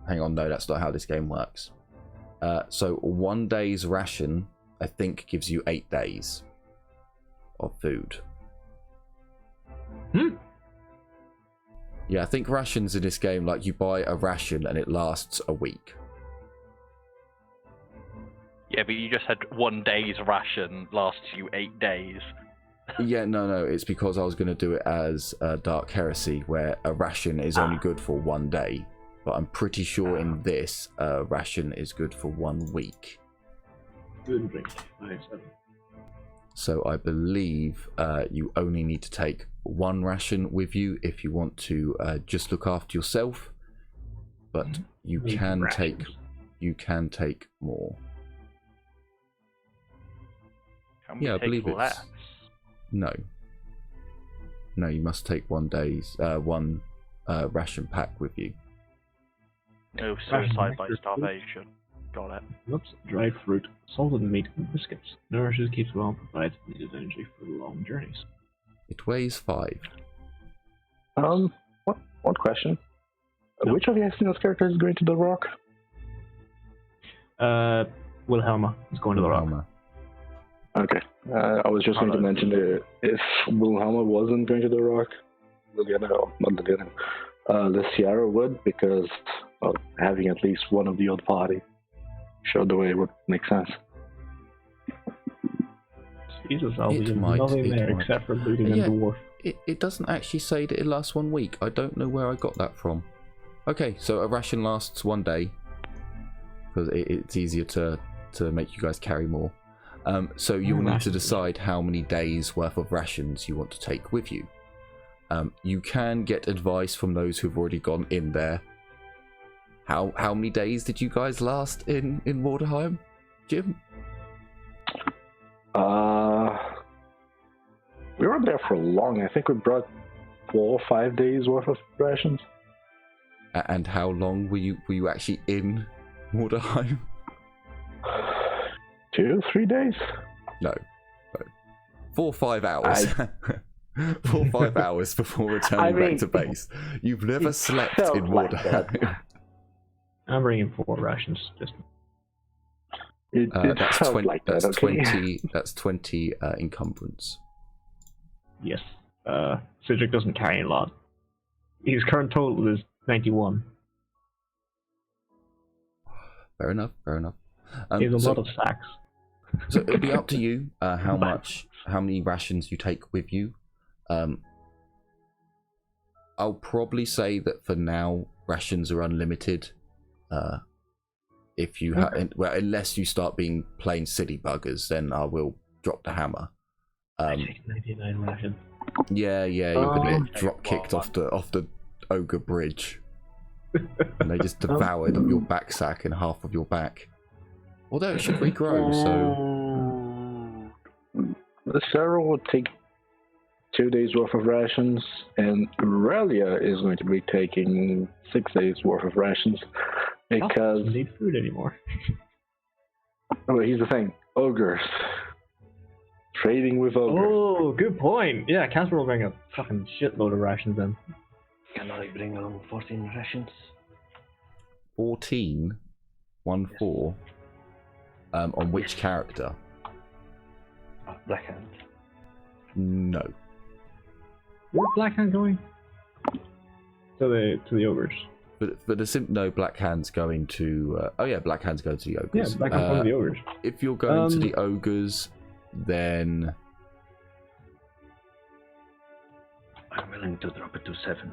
Hang on, no, that's not how this game works. So 1 day's ration, I think, gives you 8 days of food. Yeah, I think rations in this game, like you buy a ration and it lasts a week. Yeah, but you just had 1 day's ration lasts you 8 days. Yeah, no, it's because I was going to do it as Dark Heresy, where a ration is only good for 1 day. but I'm pretty sure in this ration is good for 1 week. Food and drink. 5, 7. So I believe you only need to take 1 ration with you if you want to just look after yourself, but you can take more. Can we Yeah, I take believe less? it's no. You must take 1 ration pack with you. No Ration suicide by pack. starvation. Got it. Nuts, dried fruit, salted meat, and biscuits. Nourishes, keeps well, and provides needed energy for long journeys. It weighs 5. One question. Which of Yasmina's characters is going to the rock? Wilhelma is going to the rock. Warhammer. Okay. I was just going to mention that if Wilhelma wasn't going to the rock, the Sierra would, because having at least one of the old party showed the way would make sense. Jesus, I'll be doing nothing there except for looting a dwarf. It doesn't actually say that it lasts 1 week. I don't know where I got that from. Okay, so a ration lasts 1 day, because it's easier to make you guys carry more. So you'll need to decide how many days worth of rations you want to take with you. You can get advice from those who've already gone in there. How many days did you guys last in Mordheim, Jim? We weren't there for long. I think we brought 4 or 5 days worth of rations. And how long were you actually in Mordheim? 2, 3 days? No. 4 or 5 hours. 4 or 5 hours before returning back to base. You've never slept in Mordheim. I'm bringing 4 rations. Just that's 20. Like that, that's okay? 20. That's 20 encumbrance. yes. Cedric doesn't carry a lot. His current total is 91. Fair enough. He has a lot of sacks. So it'll be up to you how many rations you take with you. I'll probably say that for now rations are unlimited. If you unless you start being plain city buggers, then I will drop the hammer. I take 99 rations. Yeah, you're gonna get drop kicked off the ogre bridge, and they just devoured your back sack and half of your back. Although it should regrow, so The Sarah will take 2 days worth of rations, and Aurelia is going to be taking 6 days worth of rations because doesn't need food anymore. Oh, here's the thing: ogres. Trading with ogres. Oh, good point. Yeah, Casper will bring a fucking shitload of rations then. Can I bring along 14 rations? 14, 1-4. On which character? Blackhand. No. Where's Blackhand going? To the ogres. But no, Blackhand's going to. Blackhand's going to the ogres. Yeah, Blackhand's going to the ogres. If you're going to the ogres, then I'm willing to drop it to 7.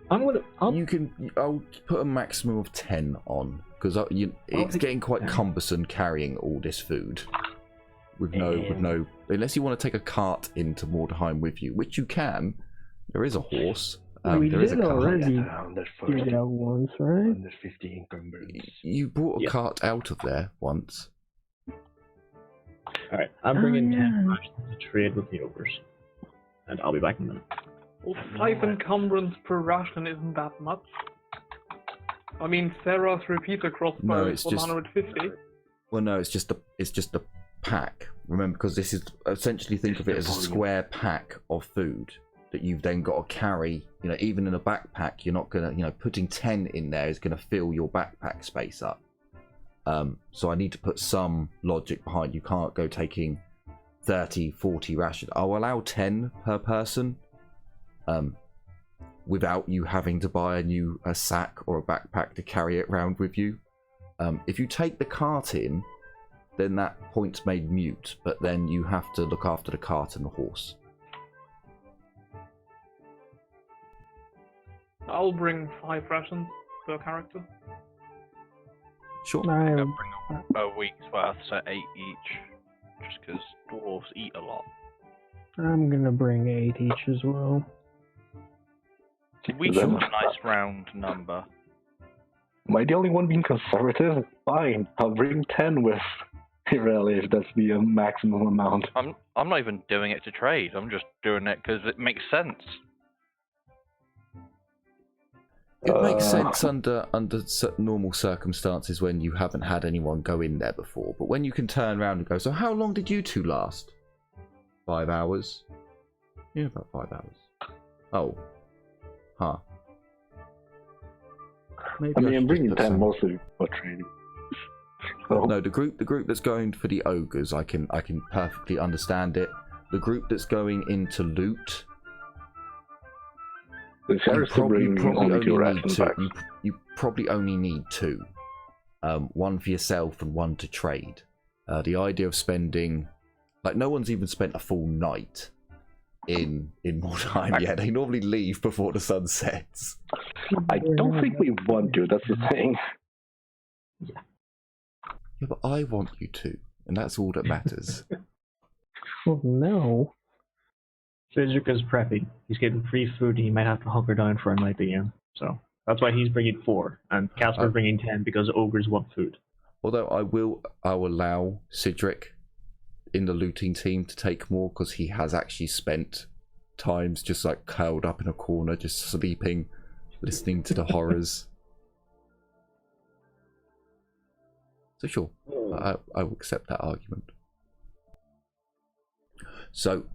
I'll put a maximum of 10 on, because it's getting quite cumbersome carrying all this food with no. Unless you want to take a cart into Mordheim with you, which you can. There is a horse. We there is a did cart. already Under do that once, right? Under 50 encumbrance. You brought a cart out of there once. Alright, I'm bringing 10 rations to trade with the ogres. And I'll be back in a minute. Well, 5 encumbrance per ration isn't that much. I mean, Sarah's repeater crossbow is 150. Well, no, it's just a pack. Remember, because this is essentially, think of it as a square pack of food that you've then got to carry. You know, even in a backpack, you're not gonna, putting 10 in there is gonna fill your backpack space up. So I need to put some logic behind. You can't go taking 30, 40 rations. I'll allow 10 per person, without you having to buy a sack or a backpack to carry it around with you. If you take the cart in, then that point's made mute, but then you have to look after the cart and the horse. I'll bring 5 rations. per character? Sure. I'll I, bring a week's worth, so 8 each. Just because dwarves eat a lot. I'm gonna bring 8 each as well. Week's a nice round number. Am I the only one being conservative? Fine, I'll bring 10 with Irelia if that's the maximum amount. I'm not even doing it to trade. I'm just doing it because it makes sense. It makes sense under normal circumstances when you haven't had anyone go in there before. But when you can turn around and go, so how long did you two last? 5 hours? Yeah, about 5 hours. Oh. Huh. Maybe I mean, I'm should bringing just put 10 some- mostly for trading. So, No, the group that's going for the ogres, I can perfectly understand it. The group that's going into loot, the sheriff's still bringing only 2 ration packs. you probably only need 2. One for yourself and one to trade. The idea of spending, like, no one's even spent a full night in Mordheim yet. They normally leave before the sun sets. I don't think we want to, that's the thing. Yeah, but I want you to, and that's all that matters. Well, no. Cedric is prepping. He's getting free food and he might have to hunker down for a night again. So that's why he's bringing 4. And Casper's bringing 10 because ogres want food. Although I'll allow Cedric in the looting team to take more because he has actually spent times just like curled up in a corner, just sleeping, listening to the horrors. So sure, I will accept that argument. So,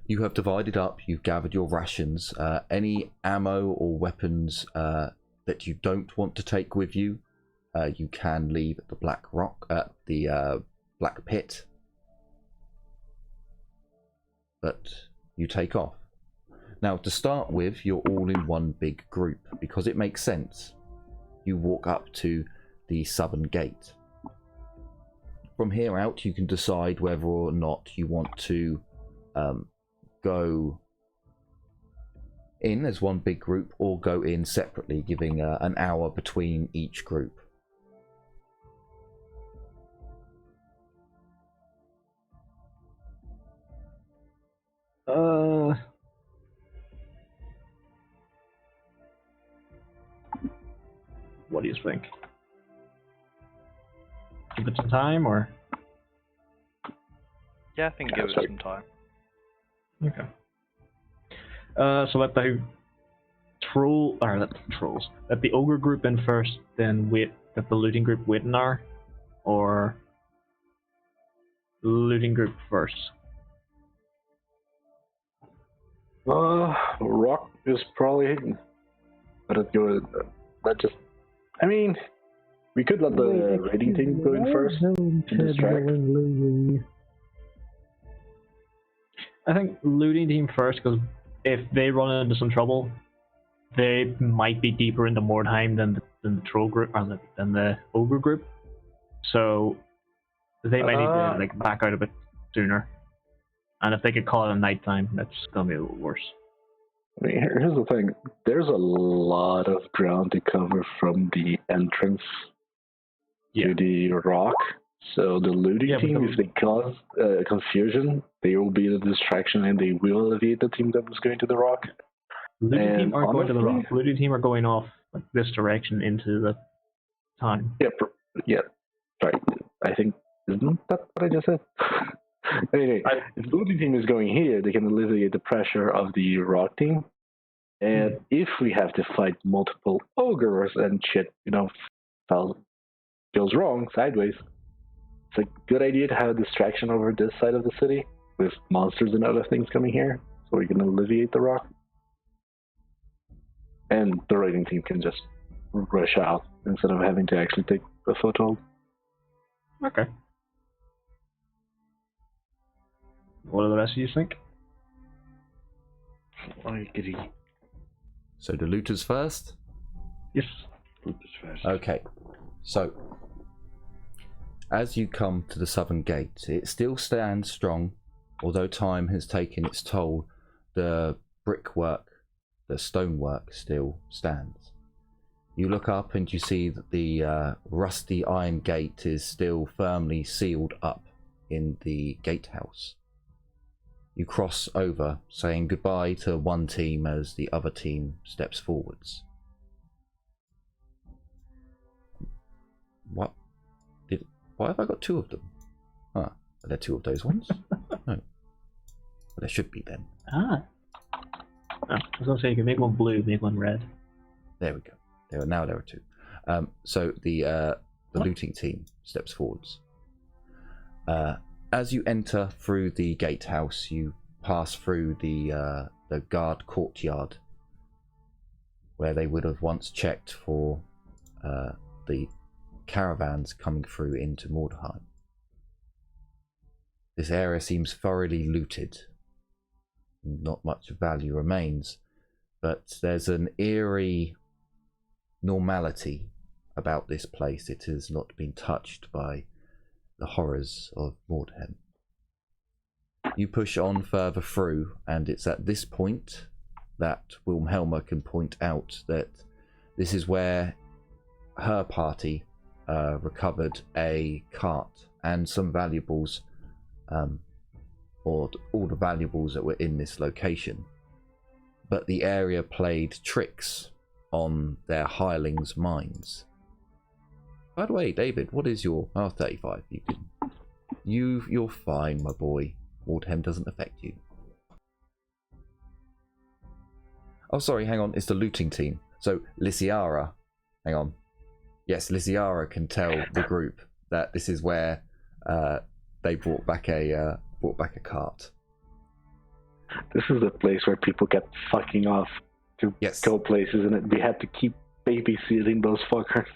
you have divided up, you've gathered your rations. Any ammo or weapons that you don't want to take with you, you can leave at the Black Rock, at the Black Pit. But you take off. Now, to start with, you're all in one big group because it makes sense. You walk up to the southern gate. From here out, you can decide whether or not you want to go in as one big group or go in separately, giving an hour between each group. What do you think? Give it some time, or? Yeah, I think give it some time. Okay. So let the let the ogre group in first, then wait. Let the looting group wait an hour, or looting group first. Rock is probably. Let it go. I mean, we could let the raiding team go in first to distract. I think looting team first, because if they run into some trouble, they might be deeper into Mordheim than the troll group or than the ogre group. So they might need to back out a bit sooner. And if they could call it a nighttime, that's gonna be a little worse. I mean, here's the thing. There's a lot of ground to cover from the entrance to the rock. So the looting team, if they cause confusion, they will be the distraction and they will alleviate the team that was going to the rock. Looting team aren't going to the rock. Looting team are going off this direction into the time. Yeah, right. I think, isn't that what I just said? Anyway, if the looting team is going here, they can alleviate the pressure of the rock team. And if we have to fight multiple ogres and shit, goes wrong sideways, it's a good idea to have a distraction over this side of the city with monsters and other things coming here, so we can alleviate the rock. And the raiding team can just rush out instead of having to actually take a foothold. Okay. What do the rest of you think? I agree. So the looters first? Yes. Looters first. Okay. So, as you come to the southern gate, it still stands strong, although time has taken its toll. The brickwork, the stonework still stands. You look up and you see that the rusty iron gate is still firmly sealed up in the gatehouse. You cross over, saying goodbye to one team as the other team steps forwards. Why have I got two of them? Are there two of those ones? No. Well, there should be then. Oh, I was going to say you can make one blue, make one red. There we go. Now there are two. So the looting team steps forwards. As you enter through the gatehouse, you pass through the guard courtyard, where they would have once checked for the caravans coming through into Mordheim. This area seems thoroughly looted. Not much value remains, but there's an eerie normality about this place. It has not been touched by the horrors of Mordheim. You push on further through, and it's at this point that Wilhelma can point out that this is where her party recovered a cart and some valuables, or all the valuables that were in this location. But the area played tricks on their hirelings' minds. By the way, David, what is your 35? You're fine, my boy. Mordheim doesn't affect you. Oh, sorry, hang on. It's the looting team. So Lysiara, hang on. Yes, Lysiara can tell the group that this is where they brought back a cart. This is the place where people get fucking off to go places, and we had to keep babysitting those fuckers.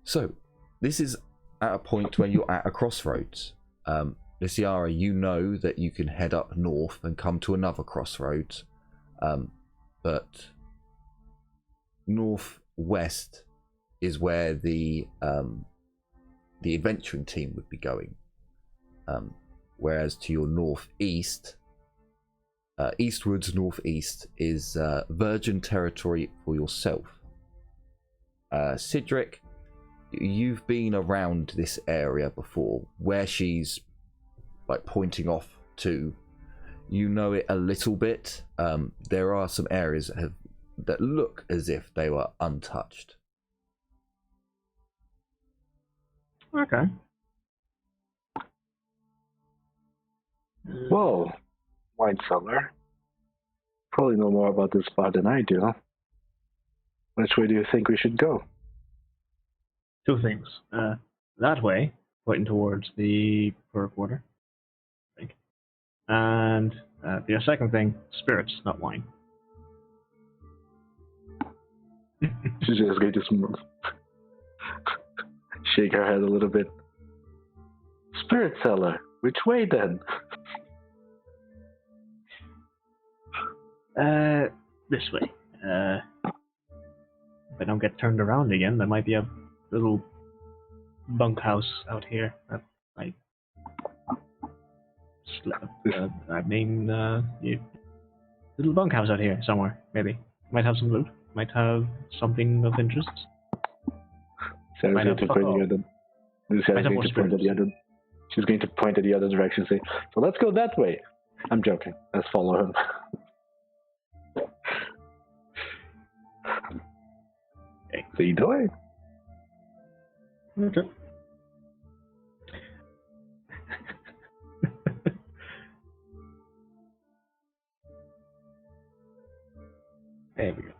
So, this is at a point when you're at a crossroads. Lysiara, you know that you can head up north and come to another crossroads, but northwest is where the adventuring team would be going. Whereas to your northeast, eastwards northeast, is virgin territory for yourself. Cedric, you've been around this area before, where she's like pointing off to. You know it a little bit. There are some areas that look as if they were untouched. Okay. Whoa, wine cellar. Probably know more about this spot than I do. Which way do you think we should go? Two things. That way, pointing towards the Purr Quarter. I think. And the second thing, spirits, not wine. She's just going to shake her head a little bit. Spirit cellar. Which way then? This way. If I don't get turned around again, there might be a little bunkhouse out here that I little bunkhouse out here somewhere, maybe. Might have some loot, might have something of interest. Sarah's going to point She's going to point at the other direction and say, so let's go that way. I'm joking. Let's follow him. Okay. So you doing? Okay. There we go.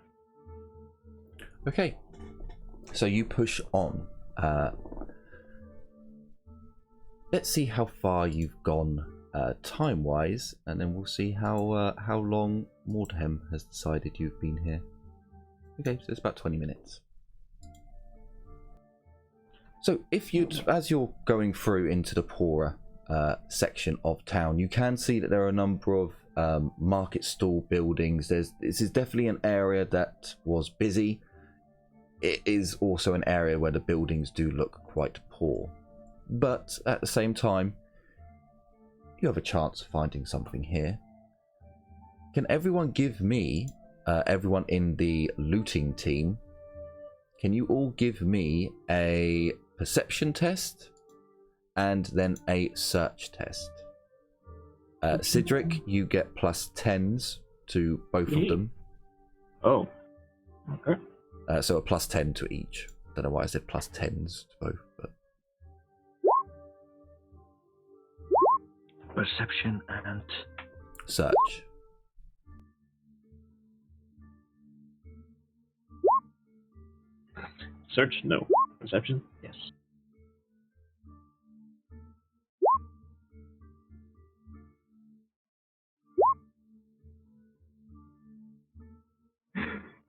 Okay. So you push on. Let's see how far you've gone time-wise, and then we'll see how long Mordheim has decided you've been here. Okay, so it's about 20 minutes. So as you're going through into the poorer section of town, you can see that there are a number of market stall buildings. This is definitely an area that was busy. It is also an area where the buildings do look quite poor. But at the same time, you have a chance of finding something here. Can everyone give me everyone in the looting team, can you all give me a perception test and then a search test? Cedric, you get +10s to both of them. Oh. Okay. So a +10 to each. Don't know why I said +10s to both, but Perception and search. Search, no. Perception, yes.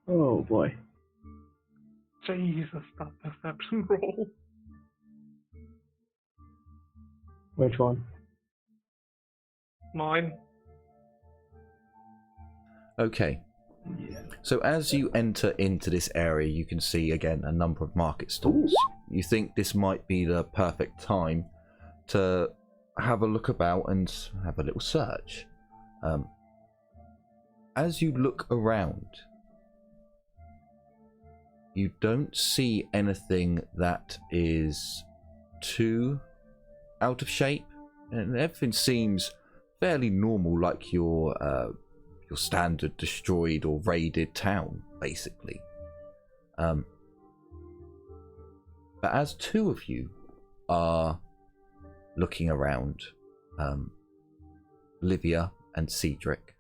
Oh boy. Jesus, that perception roll. Which one? Mine. Okay. So as you enter into this area, you can see again a number of market stalls. Ooh. You think this might be the perfect time to have a look about and have a little search. As you look around, you don't see anything that is too out of shape, and everything seems fairly normal, like your standard destroyed or raided town, basically. But as two of you are looking around, Livia and Cedric,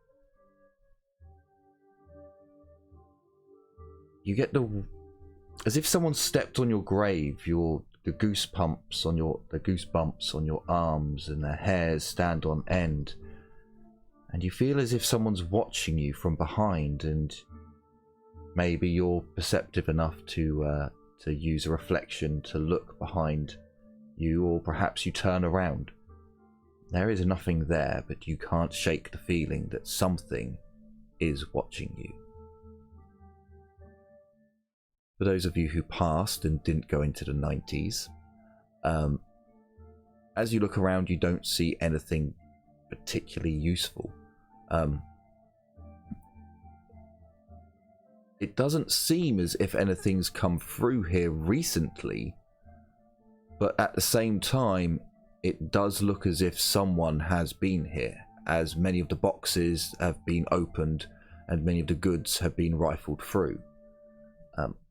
you get as if someone stepped on your grave. The goosebumps on your arms, and their hairs stand on end. And you feel as if someone's watching you from behind, and maybe you're perceptive enough to use a reflection to look behind you, or perhaps you turn around. There is nothing there, but you can't shake the feeling that something is watching you. For those of you who passed and didn't go into the 90s, as you look around, you don't see anything particularly useful. It doesn't seem as if anything's come through here recently, but at the same time, it does look as if someone has been here, as many of the boxes have been opened and many of the goods have been rifled through.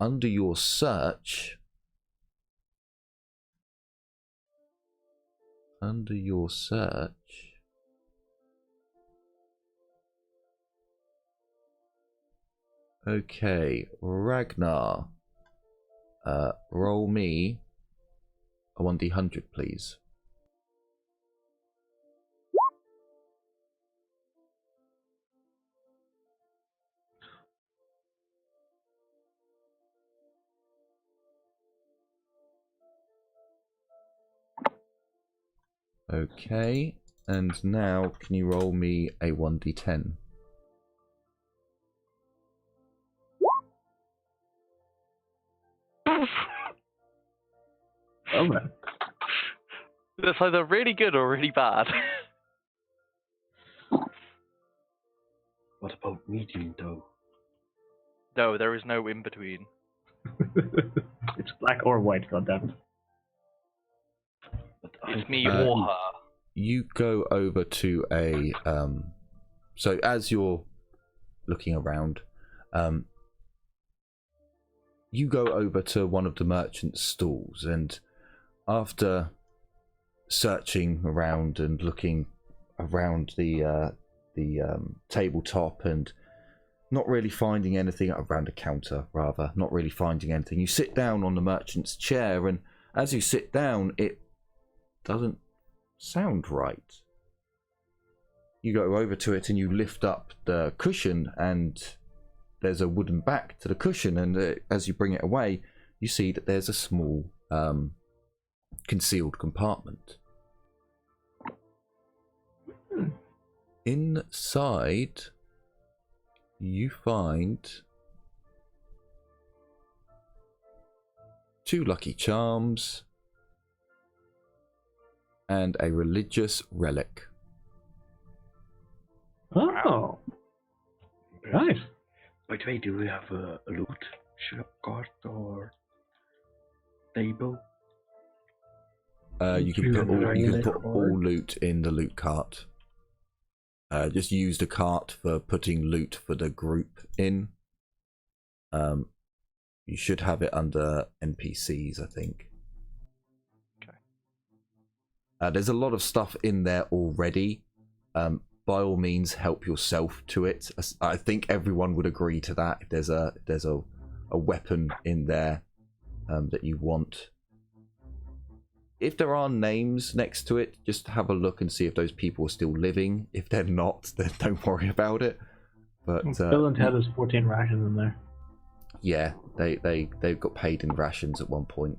Under your search, okay, Ragnar, roll me a 1d100, please. Okay, and now can you roll me a 1d10? Oh man. That's either really good or really bad. what about medium though? No, there is no in between. It's black or white, goddammit. It's me or her. You go over to a so as you're looking around, you go over to one of the merchant's stalls, and after searching around and looking around the tabletop and not really finding anything around a counter, rather not really finding anything, you sit down on the merchant's chair, and as you sit down, it doesn't sound right. You go over to it and you lift up the cushion, and there's a wooden back to the cushion, and as you bring it away, you see that there's a small concealed compartment. Inside, you find 2 lucky charms and a religious relic. Oh, nice. By the way, do we have a loot cart or table? You can put all loot in the loot cart. Just use the cart for putting loot for the group in. You should have it under NPCs, I think. Okay. There's a lot of stuff in there already. By all means, help yourself to it. I think everyone would agree to that. If there's a weapon in there that you want. If there are names next to it, just have a look and see if those people are still living. If they're not, then don't worry about it. But Bill and Ted has 14 rations in there. Yeah, they got paid in rations at one point,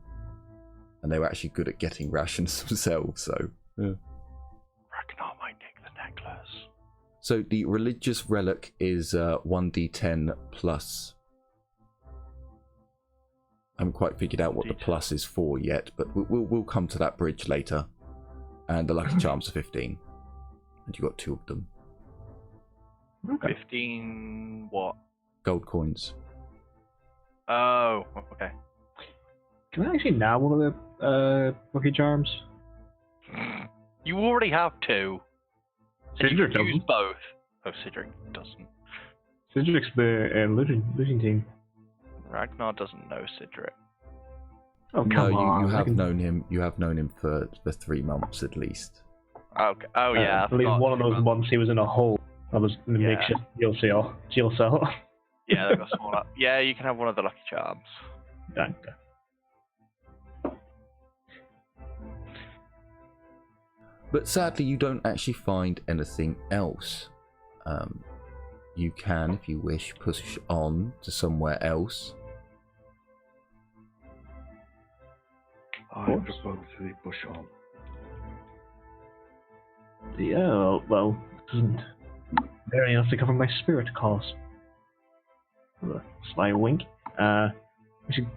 and they were actually good at getting rations themselves. So yeah. Ragnar might take the necklace. So the religious relic is 1d10 plus. I haven't quite figured out what the plus is for yet, but we'll come to that bridge later. And the lucky charms are 15, and you got 2 of them. Okay. 15 what? Gold coins. Oh, okay. Can I actually nab one of the Lucky Charms? You already have 2. And you Cedric can use doesn't. both. Oh, Cedric doesn't. Cedric's the looting team. Ragnar doesn't know Cedric. Oh, No, come on. you I have can- known him. You have known him for 3 months at least. Okay. Oh, yeah. I believe one of those months he was in a hole that was in a Yeah. makeshift jail cell. Yeah, they got smaller. Yeah, you can have one of the lucky charms. Okay. But sadly, you don't actually find anything else. You can, if you wish, push on to somewhere else. I propose we push on. Yeah, well, it isn't very enough to cover my spirit cost. With a sly wink. We should,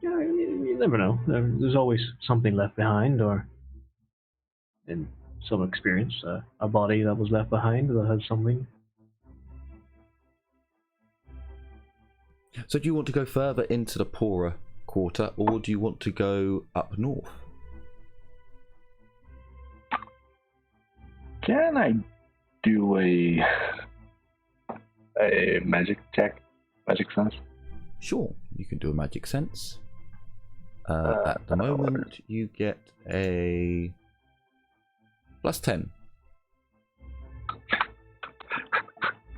yeah, you never know. There's always something left behind, or in some experience, a body that was left behind that had something. So do you want to go further into the poorer quarter, or do you want to go up north? Can I do a magic check? Magic sense? Sure, you can do a magic sense. At the moment, you get a +10.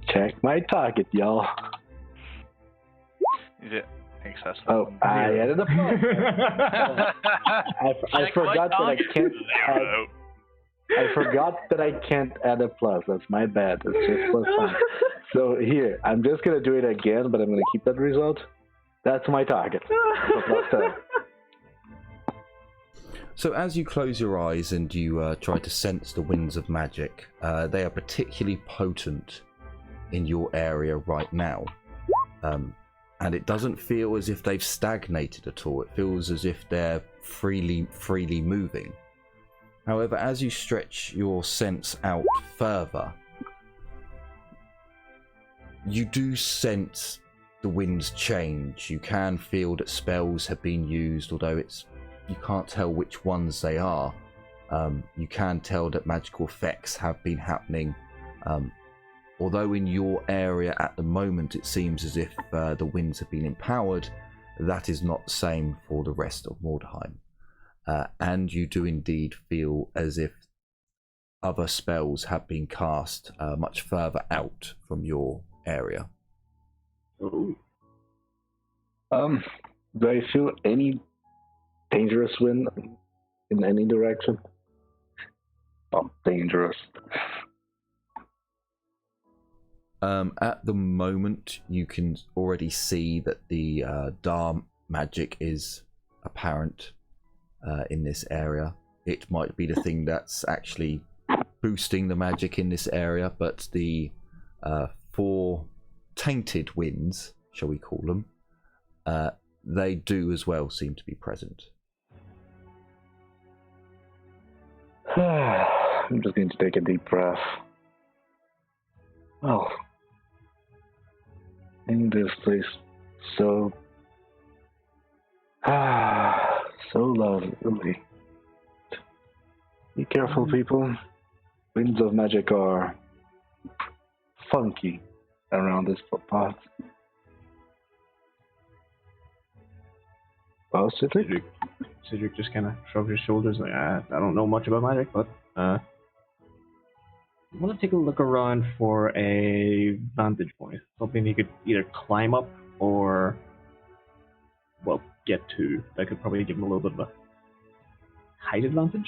Check my target, y'all. Is it accessible? Oh, I added a plus. I forgot that I can't add. I forgot that I can't add a plus. That's my bad. It's just +5. So here, I'm just gonna do it again, but I'm gonna keep that result. That's my target. So +10. So as you close your eyes and you try to sense the winds of magic, they are particularly potent in your area right now. And it doesn't feel as if they've stagnated at all. It feels as if they're freely moving. However, as you stretch your sense out further, you do sense the winds change. You can feel that spells have been used, although you can't tell which ones they are. You can tell that magical effects have been happening. Although in your area at the moment it seems as if the winds have been empowered, that is not the same for the rest of Mordheim. And you do indeed feel as if other spells have been cast much further out from your area. Ooh. Do I feel any dangerous wind in any direction? Not dangerous. At the moment, you can already see that the Dar magic is apparent in this area. It might be the thing that's actually boosting the magic in this area, but the 4 tainted winds, shall we call them, they do as well seem to be present. I'm just going to take a deep breath. Well, in this place. So, so lovely. Be careful, people. Winds of magic are funky around this path. Well, Cedric? Cedric just kind of shrugs his shoulders like, I don't know much about magic, but I want to take a look around for a vantage point. Something you could either climb up or, well, get to. That could probably give him a little bit of a height advantage.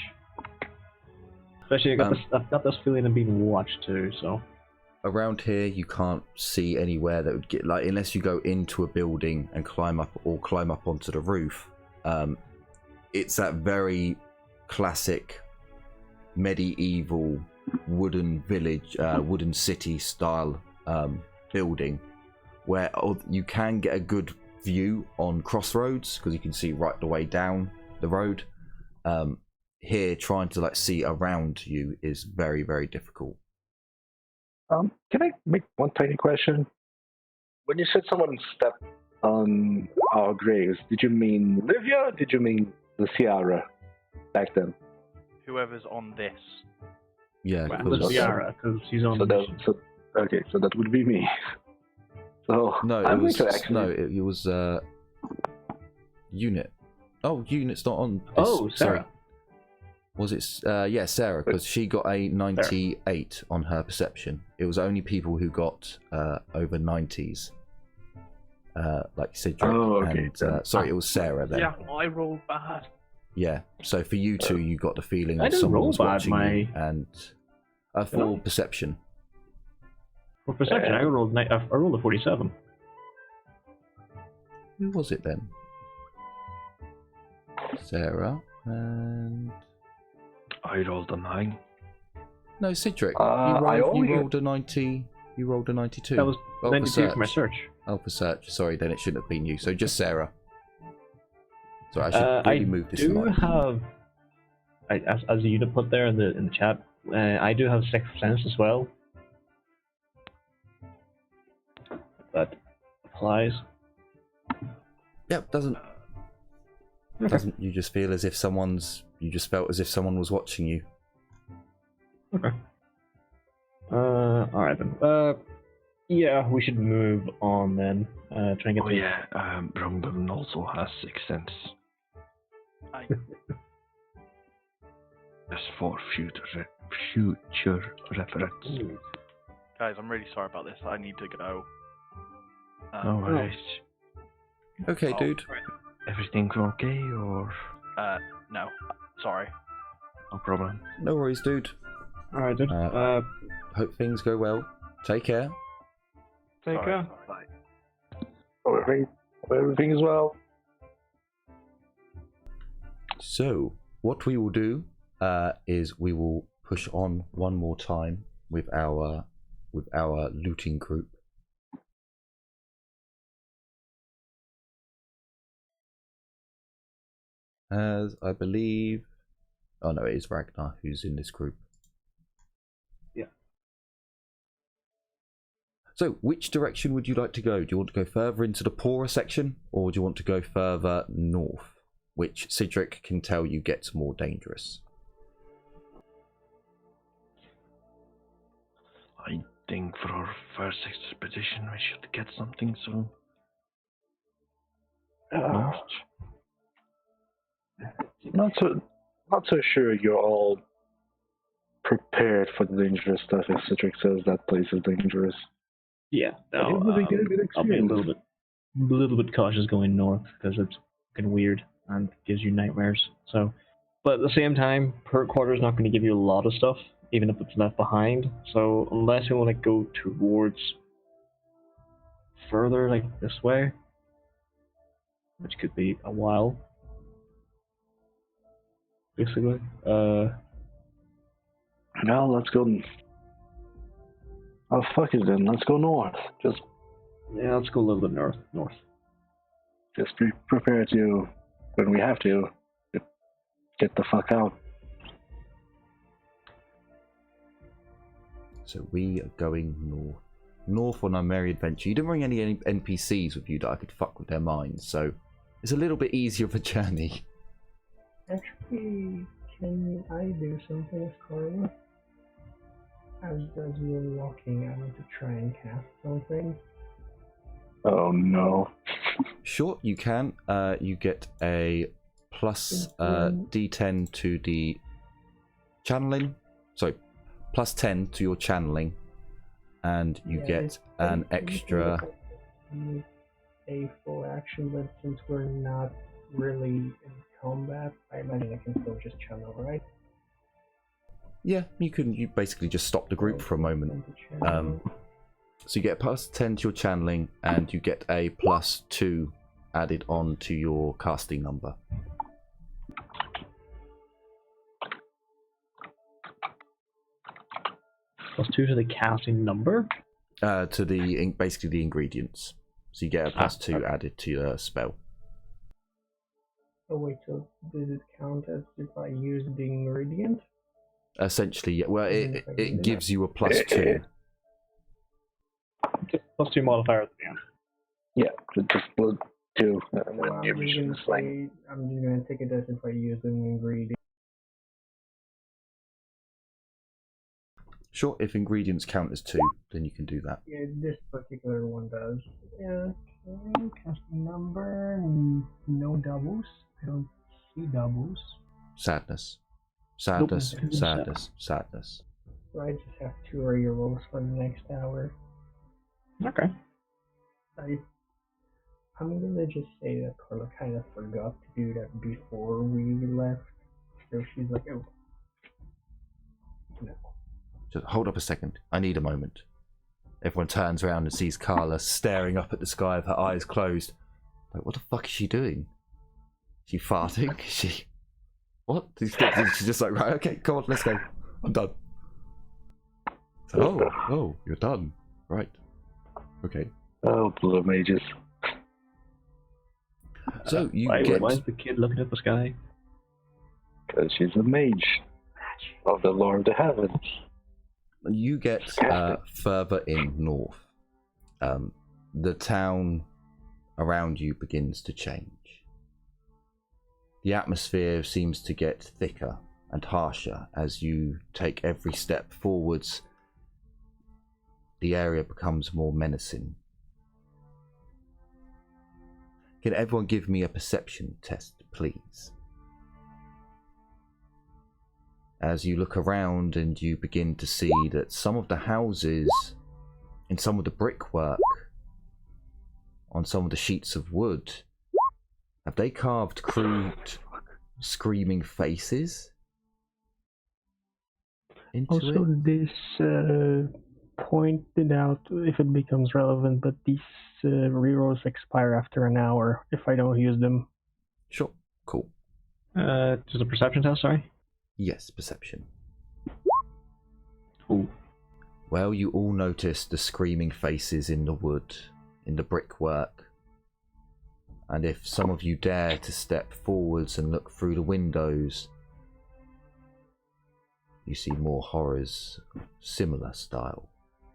Especially I've got this feeling of being watched too, so. Around here, you can't see anywhere that would get, like, unless you go into a building and climb up onto the roof. It's that very classic medieval wooden village, wooden city style building, where you can get a good view on crossroads because you can see right the way down the road. Here, trying to see around you is very, very difficult. Can I make one tiny question? When you said someone stepped on our graves, did you mean Livia or did you mean the Ciara back then? Whoever's on this. Yeah, The Ciara, because she's on the mission. Okay, so that would be me. So no, I'm it was going to actually... it was Unit. Oh, Unit's not on. This. Oh, Sarah. Sorry. Was it? Yeah, Sarah, because she got a 98 on her perception. It was only people who got over 90s, like Cedric. Oh, okay. And sorry, it was Sarah then. Yeah, I rolled bad. Yeah. So for you two, you got the feeling I that didn't someone roll was bad, watching you, and for perception. For perception, I rolled a 47. Who was it then? Sarah and. I rolled a 9. No, Cedric. You rolled a 90. You rolled a 92. That was for 92 for my search. Oh, for search. Sorry, then it shouldn't have been you. So just Sarah. So I should really move this along. As you put there in the chat, I do have sixth sense as well. That applies. Yep, doesn't you just feel as if you just felt as if someone was watching you? Okay. Alright then. Yeah, we should move on then. Try and get Brongbun also has sixth sense. Just for future reference. Guys, I'm really sorry about this. I need to go. No worries. Okay, dude. Everything okay or? No. Sorry. No problem. No worries, dude. Alright, dude. Hope things go well. Take care. Take care. Everything is well. So, what we will do is we will push on one more time with our looting group. As I believe, oh no, it is Ragnar who's in this group. Yeah. So, which direction would you like to go? Do you want to go further into the poorer section, or do you want to go further north, which Cedric can tell you gets more dangerous? I think for our first expedition we should get something soon. North. Not so sure you're all prepared for the dangerous stuff. If Cedric says that place is dangerous. Yeah, no, It would be a good I'll be a experience. little bit cautious going north because it's fucking weird and gives you nightmares. So, but at the same time, per quarter is not going to give you a lot of stuff, even if it's left behind. So unless you want to go towards further, like this way, which could be a while, basically. Now let's go. Oh fuck it then. Let's go north. Yeah, let's go a little bit north. Just be prepared to, when we have to, get the fuck out. So we are going north. north on a merry adventure. You didn't bring any NPCs with you that I could fuck with their minds, so it's a little bit easier of a journey. Actually, can I do something as Carla? As you're walking, I want to try and cast something. Oh no. Sure, you can. You get a plus D10 to the channeling. Sorry, plus 10 to your channeling, and you get an extra. A full action, but since we're not really in combat, I imagine I can still just channel, right? Yeah, you can. You basically just stop the group for a moment. So you get a plus 10 to your channeling, and you get a plus 2 added on to your casting number. Plus 2 to the casting number? To the basically the ingredients. So you get a plus 2 added to your spell. Oh wait, so does it count as if I use the ingredient? Essentially, yeah. Well, it gives you a plus 2. Just plus 2 modifier at the end. Yeah, just plus 2. So I'm just gonna take it as if I use an ingredient. Sure, if ingredients count as 2, then you can do that. Yeah, this particular one does. Yeah, okay, casting number, no doubles. I don't see doubles. Sadness. Sadness, Nope. sadness, sadness. So I just have 2 rerolls for the next hour. Okay. I'm gonna just say that Carla kind of forgot to do that before we left. So she's like, oh. No. Just hold up a second. I need a moment. Everyone turns around and sees Carla staring up at the sky with her eyes closed. Like, what the fuck is she doing? Is she farting? Is she... What? She's just like, right, okay, come on, let's go. I'm done. So, oh, you're done. Right. Okay. Oh, blue mages. So you why get... is the kid looking at the sky? Because she's a mage of the Lord of the Heavens. You get further in north. The town around you begins to change. The atmosphere seems to get thicker and harsher as you take every step forwards. The area becomes more menacing. Can everyone give me a perception test, please? As you look around and you begin to see that some of the houses and some of the brickwork on some of the sheets of wood, have they carved crude screaming faces into Also, it? this pointed out if it becomes relevant, but these rerolls expire after an hour if I don't use them. Sure, cool. Just a perception test, sorry? Yes, perception. Ooh. Well, you all notice the screaming faces in the wood, in the brickwork. And if some of you dare to step forwards and look through the windows, you see more horrors of similar style.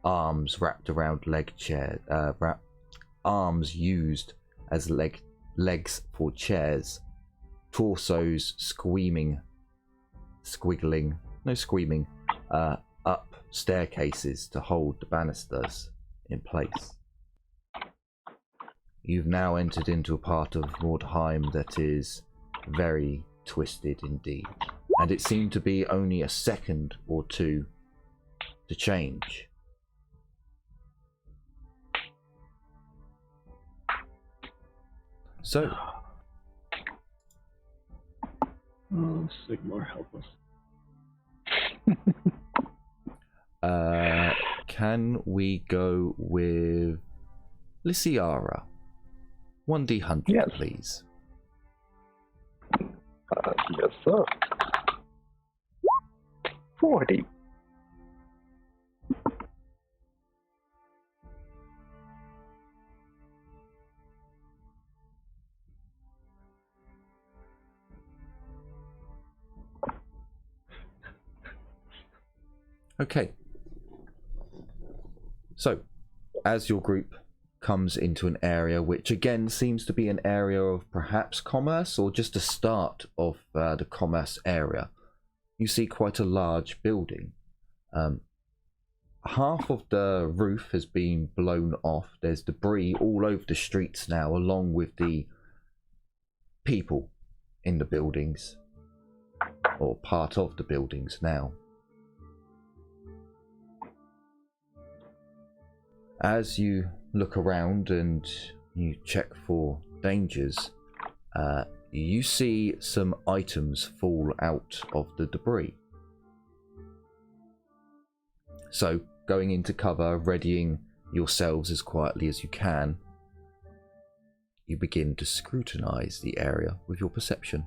Arms wrapped around arms used as legs for chairs. Torsos screaming up staircases to hold the banisters in place. You've now entered into a part of Mordheim that is very twisted indeed, and it seemed to be only a second or two to change. So, Oh, Sigmar, help us. can we go with Lysiara? 1d100, Yes. please. Yes, sir. 40. Okay. So, as your group comes into an area which again seems to be an area of perhaps commerce or just a start of the commerce area, you see quite a large building. Half of the roof has been blown off. There's debris all over the streets now, along with the people in the buildings, or part of the buildings now. As you look around and you check for dangers, you see some items fall out of the debris. So, going into cover, readying yourselves as quietly as you can, you begin to scrutinize the area with your perception.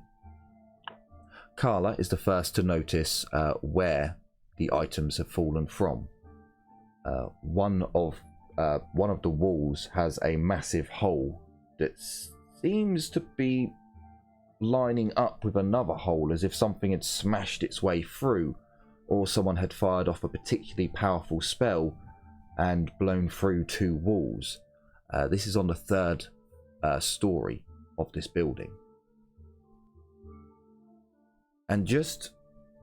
Carla is the first to notice where the items have fallen from. One of the walls has a massive hole that seems to be lining up with another hole, as if something had smashed its way through, or someone had fired off a particularly powerful spell and blown through two walls. This is on the third story of this building. And just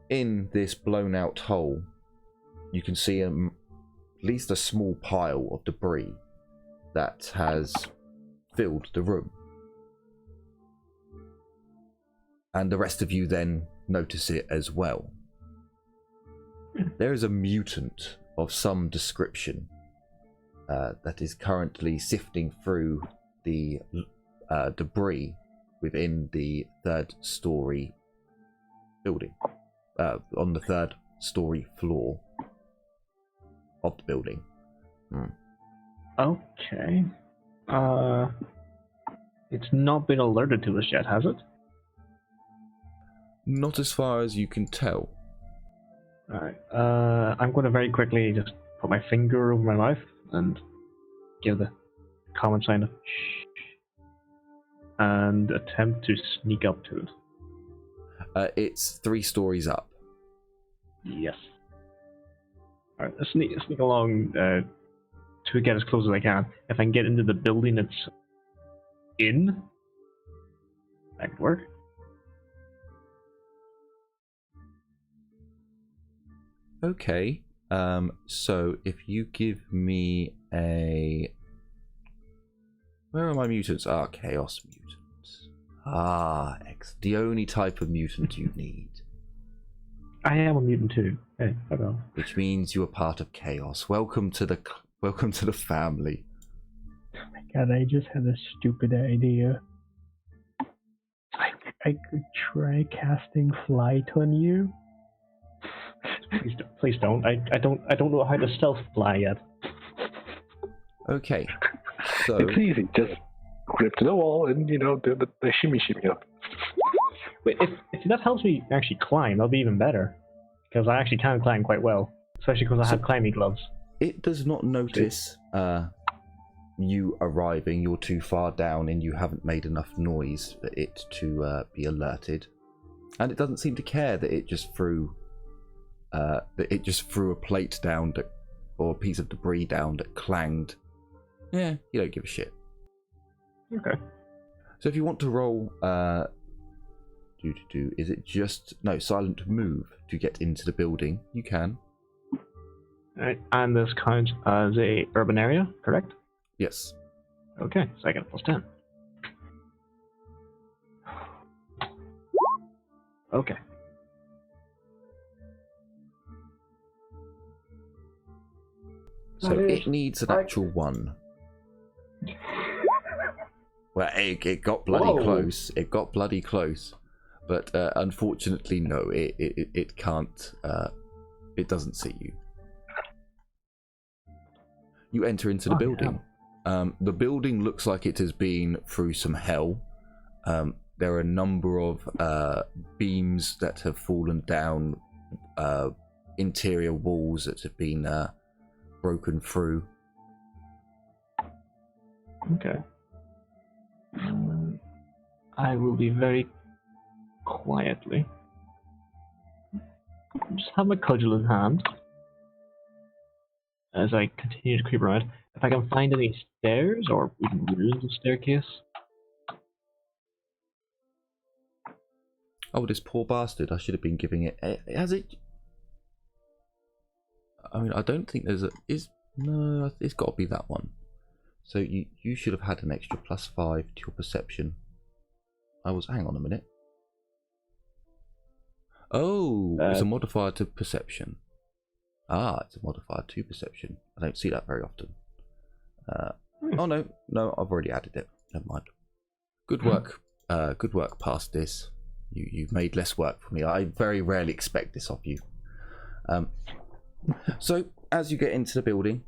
in this blown out hole, you can see at least a small pile of debris that has filled the room. And the rest of you then notice it as well. There is a mutant of some description that is currently sifting through the debris within the third story building, on the third story floor of the building. Okay. It's not been alerted to us yet, has it? Not as far as you can tell. Alright. I'm going to very quickly just put my finger over my mouth and give the common sign of shh, and attempt to sneak up to it. It's 3 stories up. Yes. Alright, let's sneak along to get as close as I can. If I can get into the building it's in, that could work. Okay, so if you give me a... Where are my mutants? Ah, chaos mutants. Ah, the only type of mutant you need. I am a mutant too. Hey, hello. Which means you are part of chaos. Welcome to the family. Oh my god, I just had a stupid idea. I could try casting flight on you. Please don't. I don't know how to stealth fly yet. Okay, so It's easy. Just grip to the wall and, do the shimmy up. Wait, if that helps me actually climb, that'll be even better. Because I actually can climb quite well. Especially because I have climbing gloves. it does not notice you arriving. You're too far down and you haven't made enough noise for it to be alerted. And it doesn't seem to care that it just threw a plate down or a piece of debris down that clanged. Yeah, you don't give a shit. Okay. So if you want to roll, is it just silent move to get into the building? You can. Alright, and this counts as a urban area, correct? Yes. Okay, so I get a +10. Okay. So it needs an actual 1. Well, it got bloody close. It got bloody close, but unfortunately, no. It can't. It doesn't see you. You enter into the building. Yeah. The building looks like it has been through some hell. There are a number of beams that have fallen down, interior walls that have been broken through. Okay. I will be very quietly. Just have my cudgel in hand as I continue to creep around. if I can find any stairs or even ruins of staircase. Oh, this poor bastard! I should have been giving it. Has it? I mean, I don't think there's a. No? It's got to be that one. So you should have had an extra +5 to your perception. Hang on a minute. Oh, it's a modifier to perception. Ah, it's a modifier to perception. I don't see that very often. Oh no, I've already added it. Never mind. Good work. Good work past this. You've made less work for me. I very rarely expect this of you. So as you get into the building,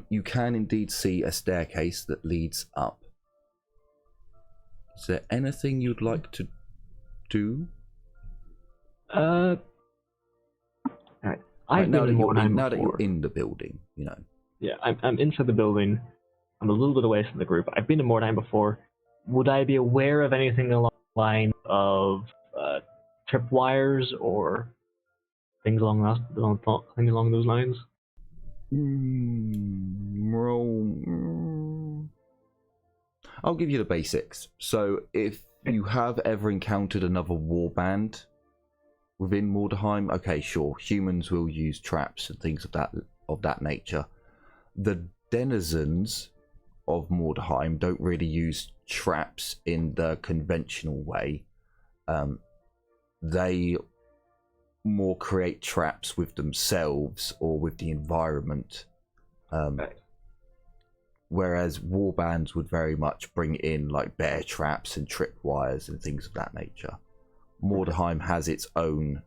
you can indeed see a staircase that leads up. Is there anything you'd like to do? Alright. Now that you're in the building, you know. Yeah, I'm inside the building. I'm a little bit away from the group. I've been to Mordheim before. Would I be aware of anything along the line of tripwires or things along those lines? I'll give you the basics. So if you have ever encountered another warband within Mordheim, okay, sure, humans will use traps and things of that nature. The denizens of Mordheim don't really use traps in the conventional way. They more create traps with themselves or with the environment. Whereas warbands would very much bring in like bear traps and tripwires and things of that nature. Mordheim has its own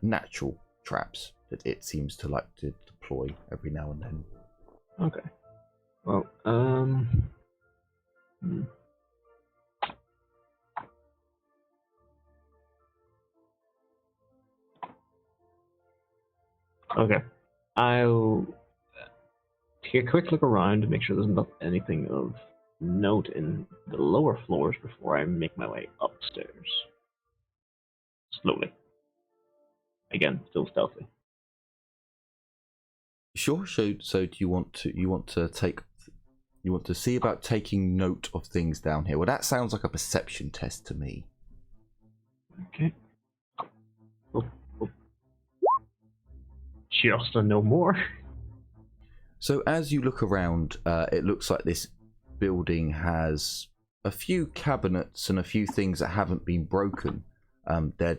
natural traps that it seems to like to deploy every now and then. Okay. Well, Okay. I'll take a quick look around to make sure there's not anything of note in the lower floors before I make my way upstairs. Slowly. Again, still stealthy. Sure. So do you want to see about taking note of things down here? Well, that sounds like a perception test to me. Okay. Oh. Just to know more. So as you look around, it looks like this building has a few cabinets and a few things that haven't been broken. They're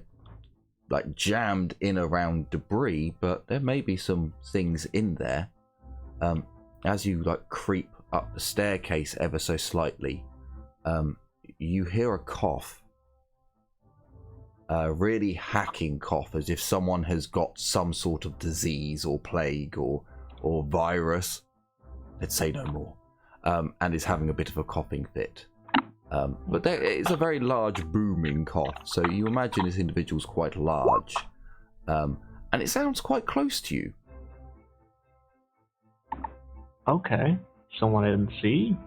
like jammed in around debris, but there may be some things in there. As you like creep up the staircase ever so slightly, you hear a cough. A really hacking cough, as if someone has got some sort of disease or plague or virus. Let's say no more. And is having a bit of a coughing fit. But there is a very large booming cough, so you imagine this individual's quite large. And it sounds quite close to you. Okay. Someone I didn't see?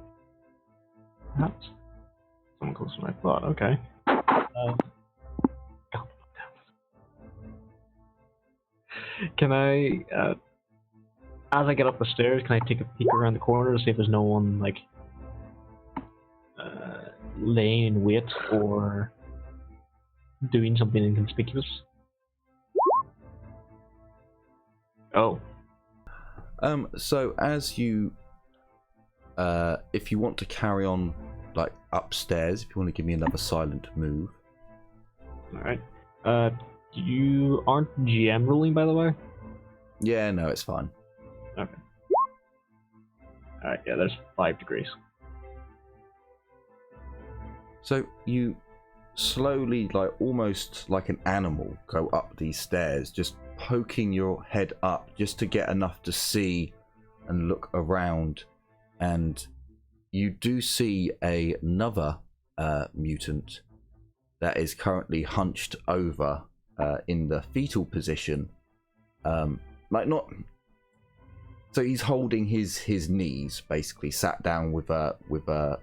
Perhaps. Someone closer than I thought, okay. Can I, as I get up the stairs, can I take a peek around the corner to see if there's no one, like, laying in wait or doing something inconspicuous? Oh. So as you, if you want to carry on, like, upstairs, if you want to give me another silent move. Alright. You aren't GM ruling, by the way? Yeah, no, it's fine. Okay. Alright, yeah, there's 5 degrees. So you slowly, like almost like an animal, go up these stairs, just poking your head up just to get enough to see and look around. And you do see another mutant that is currently hunched over in the fetal position, like not. So he's holding his knees, basically sat down with a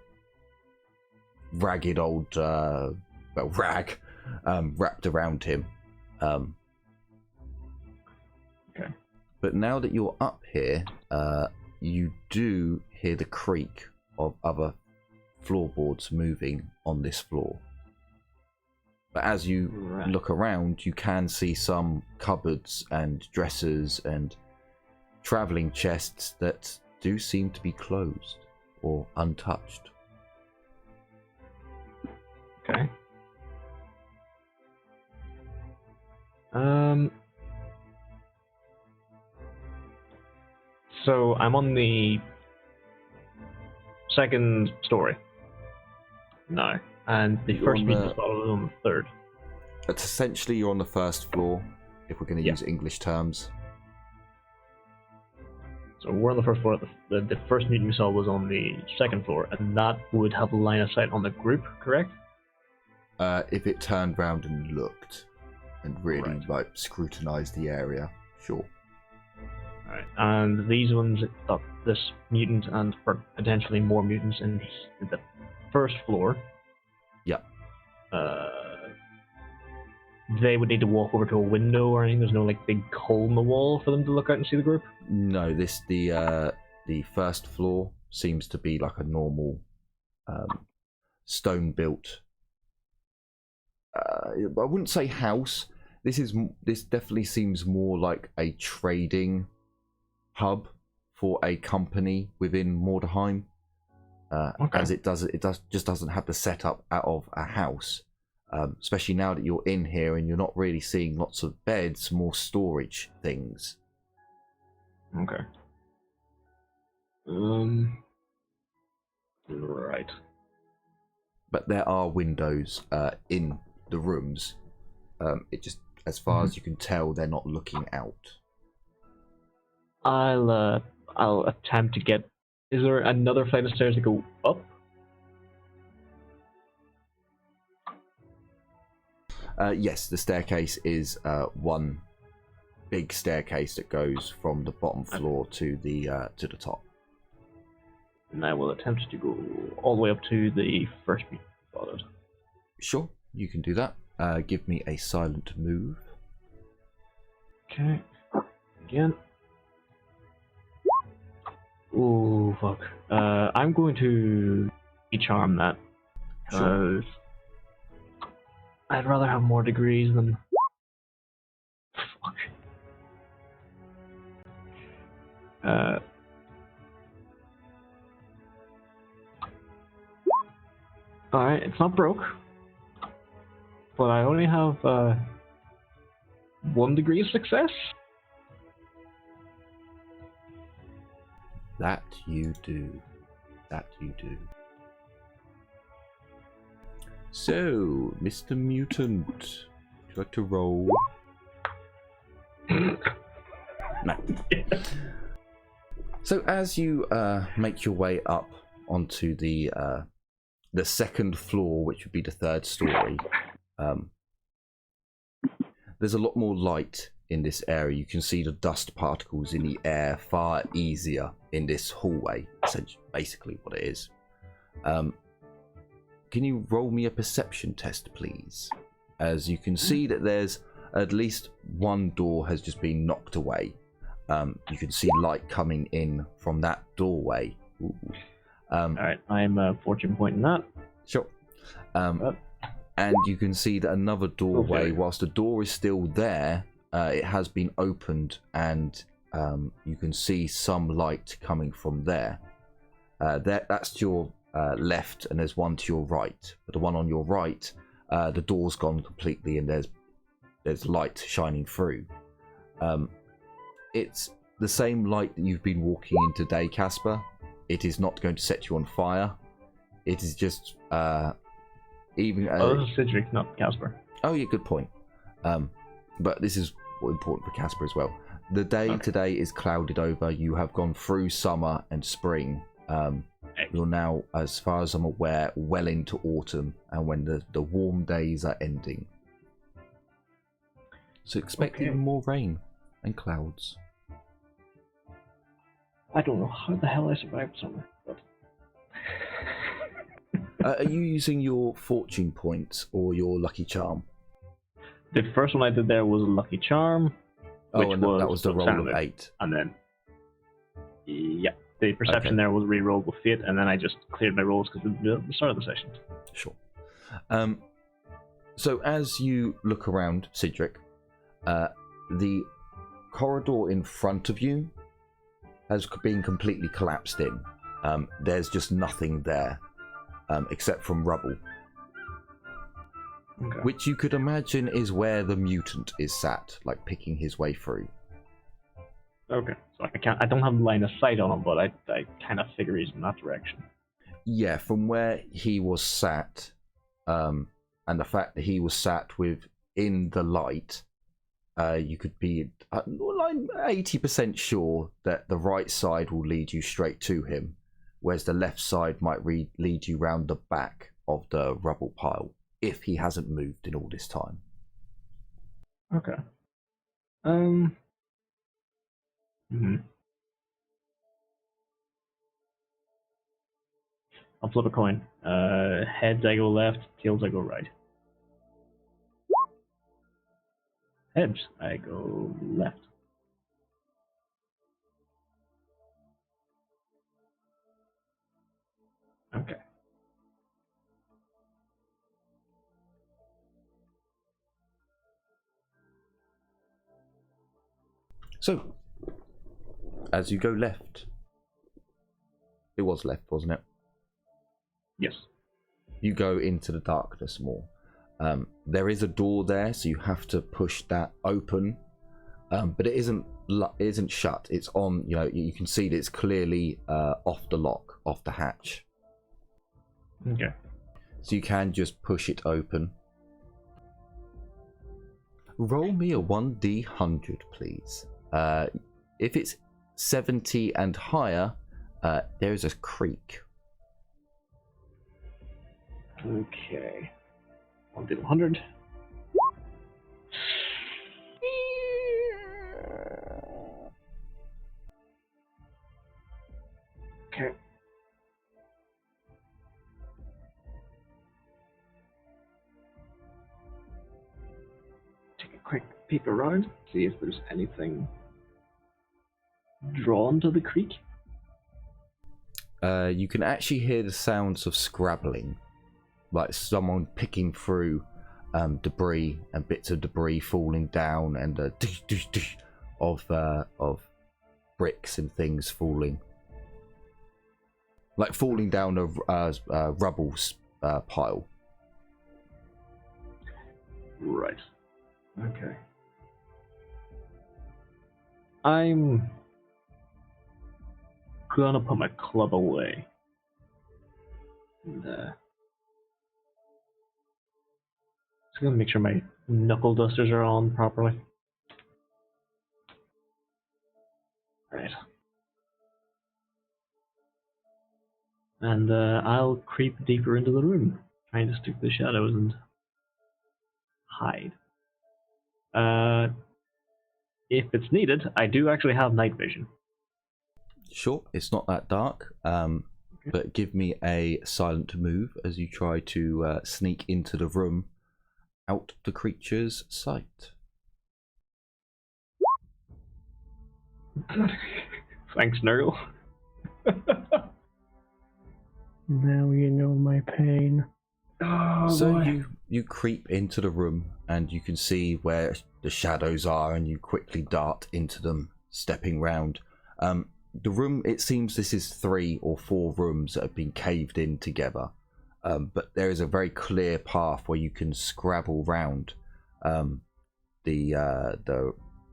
ragged old rag wrapped around him. Okay. But now that you're up here, you do hear the creak of other floorboards moving on this floor. But as you look around, you can see some cupboards and dressers and traveling chests that do seem to be closed or untouched. Okay. So I'm on the second story now, and the You're first on meeting the- spot was on the third. But essentially, you're on the first floor, if we're going to use English terms. So we're on the first floor. The first meeting we saw was on the second floor, and that would have line of sight on the group, correct? If it turned round and looked and really like scrutinized the area, sure. Alright, and these ones, this mutant and potentially more mutants in the first floor. Yep. They would need to walk over to a window or anything. There's no like big hole in the wall for them to look out and see the group. No, the first floor seems to be like a normal stone built. I wouldn't say house. This definitely seems more like a trading hub for a company within Mordheim, as it just doesn't have the setup out of a house. Especially now that you're in here and you're not really seeing lots of beds, more storage things. Okay. Right. But there are windows in the rooms. It just, as far as you can tell, they're not looking out. I'll attempt to get. Is there another flight of stairs to go up? Yes, the staircase is one big staircase that goes from the bottom floor to the top. And I will attempt to go all the way up to the first meeting spotted. Sure, you can do that. Give me a silent move. Okay. Again. Oh fuck. I'm going to charm that. Sure. I'd rather have more degrees than. Fuck. Alright, it's not broke. But I only have 1 degree of success. That you do. That you do. So, Mr. Mutant, would you like to roll? No. So as you make your way up onto the second floor, which would be the third story, there's a lot more light in this area. You can see the dust particles in the air far easier in this hallway, essentially, basically what it is. Can you roll me a perception test, please? As you can see that there's at least one door has just been knocked away. You can see light coming in from that doorway. Alright, I'm fortune pointing that. Sure. And you can see that another doorway, whilst the door is still there, it has been opened, and you can see some light coming from there. That's to your left, and there's one to your right. But the one on your right, the door's gone completely, and there's light shining through. It's the same light that you've been walking in today, Casper. It is not going to set you on fire. It is just this is Cedric, not Casper. Oh yeah, good point. But this is important for Casper as well. The day today is clouded over. You have gone through summer and spring. You're now, as far as I'm aware, well into autumn, and when the warm days are ending. So expect even more rain and clouds. I don't know how the hell I survived summer, but... Are you using your fortune points or your lucky charm? The first one I did there was a lucky charm. Oh, and that was the roll of 8. And then... Yeah. the perception Okay. there was re-rolled with fate, and then I just cleared my rolls because at the start of the session. Sure. So as you look around, Cedric, the corridor in front of you has been completely collapsed in. There's just nothing there except from rubble, Okay. which you could imagine is where the mutant is sat, like picking his way through. Okay. So I don't have line of sight on him, but I kind of figure he's in that direction. Yeah, from where he was sat, and the fact that he was sat within the light, you could be 80% sure that the right side will lead you straight to him, whereas the left side might lead you round the back of the rubble pile, if he hasn't moved in all this time. Okay. I'll flip a coin. Heads I go left, tails I go right. Heads I go left. Okay. So, as you go left, it was left, wasn't it? Yes. You go into the darkness more. There is a door there, so you have to push that open, but it isn't shut. It's on. You know, you can see that it's clearly off the lock, off the hatch. Okay. So you can just push it open. Roll me a 1d100, please. If it's 70 and higher, there's a creak. Okay. I'll do 100. Okay. Take a quick peek around, see if there's anything drawn to the creek. You can actually hear the sounds of scrabbling, like someone picking through debris and bits of debris falling down, and of bricks and things falling, like falling down a rubble pile. Right. Okay. I'm gonna put my club away. And, just gonna make sure my knuckle dusters are on properly. Right. And I'll creep deeper into the room, trying to stick to the shadows and hide. If it's needed, I do actually have night vision. Sure, it's not that dark, but give me a silent move as you try to sneak into the room out the creature's sight. Thanks, Nurgle. Now you know my pain. Oh, So boy. you creep into the room and you can see where the shadows are, and you quickly dart into them, stepping round. The room, it seems this is 3 or 4 rooms that have been caved in together, but there is a very clear path where you can scrabble round the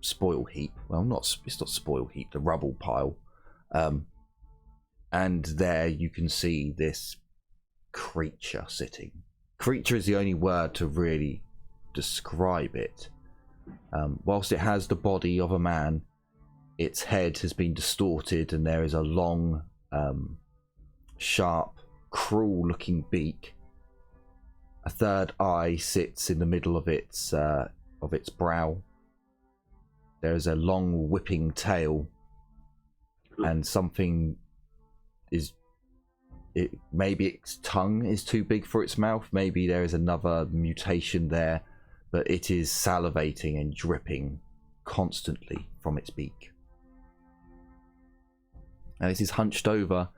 spoil heap. Well, it's not spoil heap, the rubble pile, and there you can see this creature sitting. Creature is the only word to really describe it. Whilst it has the body of a man, its head has been distorted, and there is a long, sharp, cruel-looking beak. A third eye sits in the middle of its brow. There is a long, whipping tail, and something is. Maybe its tongue is too big for its mouth. Maybe there is another mutation there, but it is salivating and dripping constantly from its beak. and it is hunched over,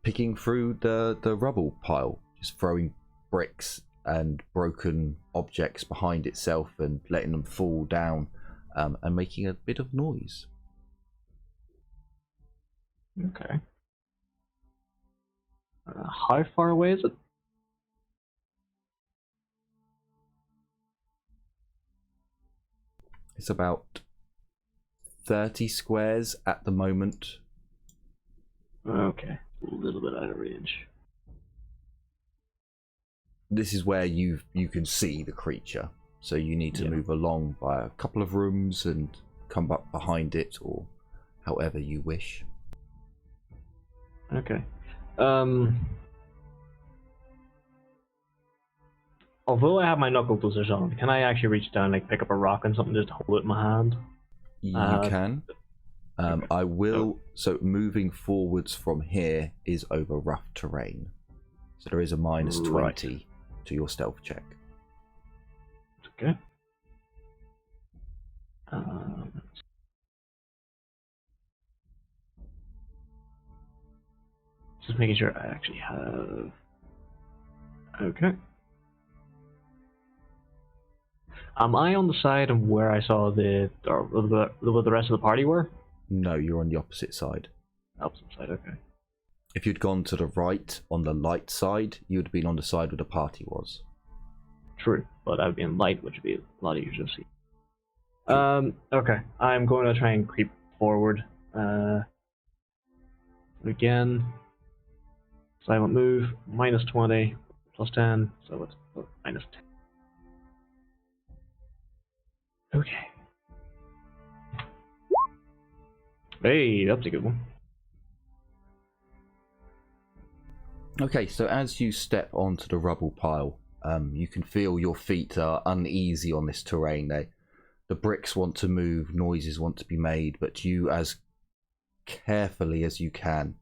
picking through the rubble pile, just throwing bricks and broken objects behind itself and letting them fall down, and making a bit of noise. Okay. How far away is it? It's about 30 squares at the moment. Okay, a little bit out of range. This is where you can see the creature, so you need to move along by a couple of rooms and come up behind it, or however you wish. Okay. Although I have my knuckle position on, can I actually reach down, like pick up a rock and something, just hold it in my hand? You can. I will. So moving forwards from here is over rough terrain, so there is a minus 20 to your stealth check. Okay. Just making sure I actually have. Okay. Am I on the side of where I saw the rest of the party were? No, you're on the opposite side. Opposite side, okay. If you'd gone to the right on the light side, you would have been on the side where the party was. True, but I would be in light, which would be a lot easier to see. Okay, I'm going to try and creep forward. Again, silent move, minus 20, plus 10, so it's minus 10. Okay. Hey, that's a good one. Okay, so as you step onto the rubble pile, you can feel your feet are uneasy on this terrain. The bricks want to move, noises want to be made, but you, as carefully as you can,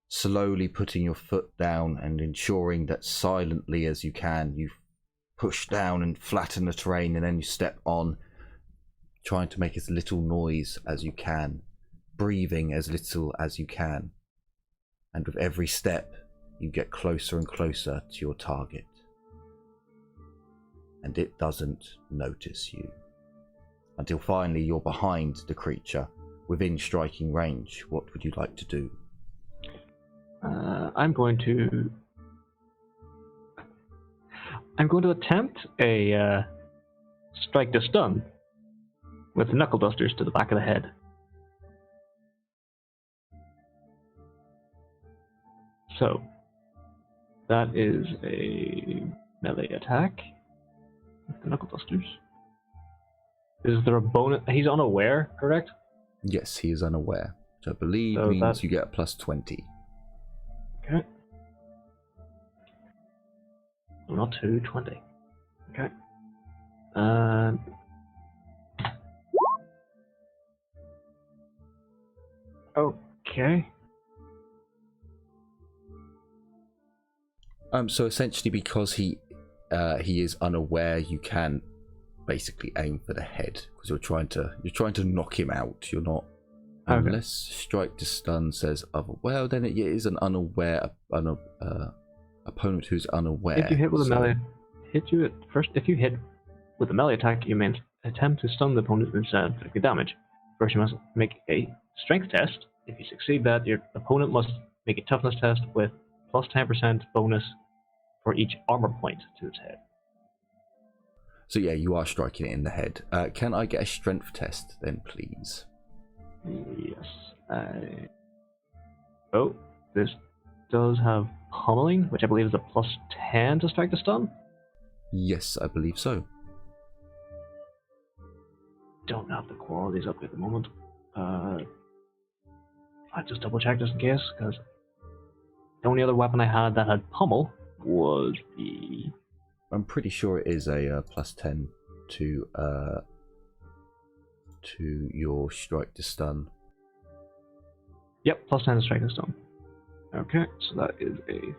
slowly putting your foot down and ensuring that silently as you can, you push down and flatten the terrain, and then you step on, trying to make as little noise as you can, breathing as little as you can, and with every step you get closer and closer to your target, and it doesn't notice you until finally you're behind the creature, within striking range. What would you like to do? I'm going to attempt a strike to stun with knuckle dusters to the back of the head. So that is a melee attack with the knuckle dusters. Is there a bonus? He's unaware, correct? Yes, he is unaware, which I believe So means you get a plus 20. Okay. Not 220. Okay. Okay. So essentially, because he is unaware, you can basically aim for the head, because you're trying to knock him out. You're not, unless strike to stun says other. Well, then it is an unaware opponent who's unaware. If you hit with a melee, if you hit with a melee attack, you may attempt to stun the opponent instead of inflicting damage. First, you must make a strength test. If you succeed that, your opponent must make a toughness test with plus 10% bonus for each armor point to its head. So yeah, you are striking it in the head. Can I get a strength test then, please? Yes. Oh, this does have pummeling, which I believe is a plus 10 to strike the stun? Yes, I believe so. Don't have the qualities up at the moment. I just double check just in case, because the only other weapon I had that had pummel was the... I'm pretty sure it is a plus 10 to your strike to stun. Yep, plus 10 to strike to stun. Okay, so that is a 6%.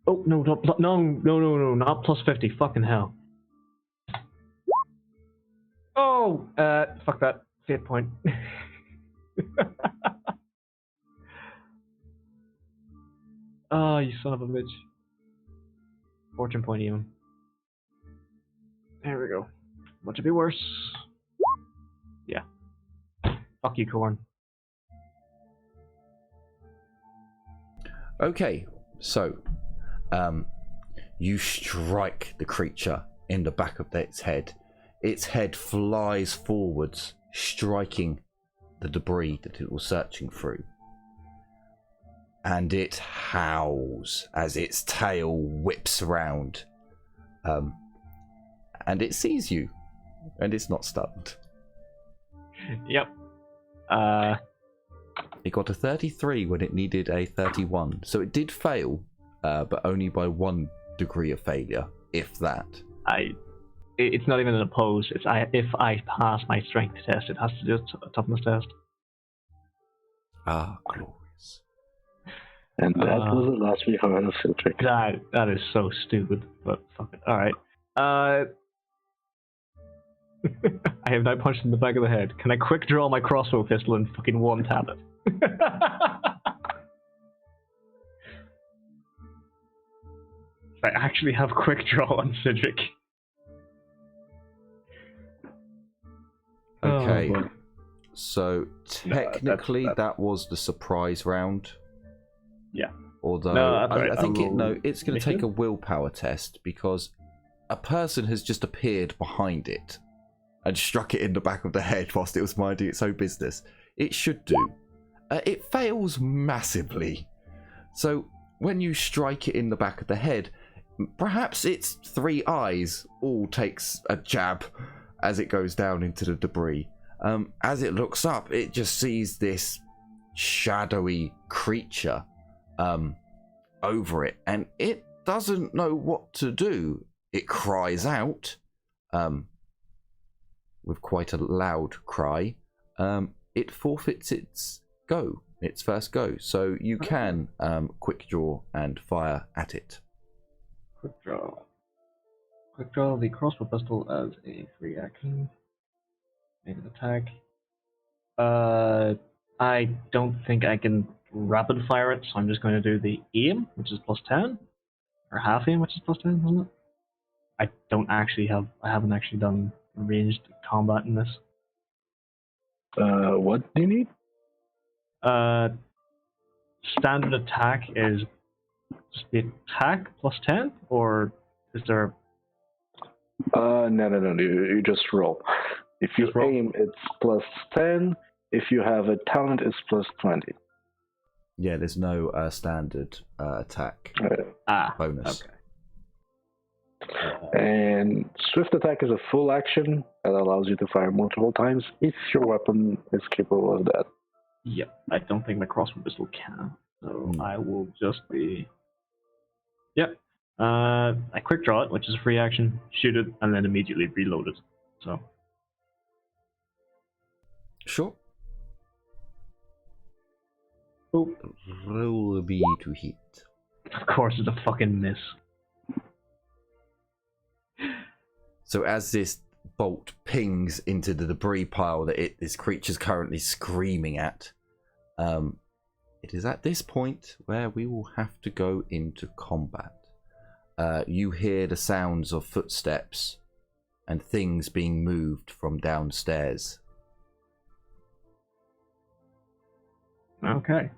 Oh, no, no, not plus 50, fucking hell. Oh, fuck that. Fate point. Oh, you son of a bitch. Fortune point even. There we go. What could be worse? Yeah. Fuck you, Corn. Okay, so you strike the creature in the back of its head. Its head flies forwards, striking the debris that it was searching through. And it howls as its tail whips around. And it sees you, and it's not stunned. Yep. It got a 33 when it needed a 31, so it did fail, but only by 1 degree of failure, if that. It's not even an oppose. It's if I pass my strength test, it has to do a toughness test. Ah, glorious. And that was the last we heard of Filtric. That is so stupid, but fuck it. Alright. I have now punched in the back of the head. Can I quick draw my crossbow pistol and fucking one tap it? I actually have quick draw on Cedric. Okay, Oh, so technically that was the surprise round. Yeah. Although No, that's right. I think it's going to take a Mission? willpower test because a person has just appeared behind it and struck it in the back of the head whilst it was minding its own business. It should do. It fails massively. So when you strike it in the back of the head, perhaps its 3 eyes all takes a jab as it goes down into the debris. As it looks up, it just sees this shadowy creature over it, and it doesn't know what to do. It cries out with quite a loud cry. It forfeits its first go, so you can quick draw and fire at it. Quick draw. Quick draw the crossbow pistol as a free action. Make an attack. I don't think I can rapid fire it, so I'm just going to do the aim, which is +10, or half aim, which is +10, isn't it? I haven't actually done ranged combat in this. What do you need? Standard attack is just the attack +10, or is there? No. You just roll. If you Just roll. aim, it's +10. If you have a talent, it's +20. Yeah, there's no standard attack bonus. Okay. And swift attack is a full action that allows you to fire multiple times if your weapon is capable of that. Yep, I don't think my crossbow pistol can, so Hmm. I will just be. Yep. I quick draw it, which is a free action, shoot it, and then immediately reload it. So. Sure. Boop. Roll a B to hit. Of course, it's a fucking miss. So as this bolt pings into the debris pile that this creature's currently screaming at, it is at this point where we will have to go into combat. You hear the sounds of footsteps and things being moved from downstairs. Okay.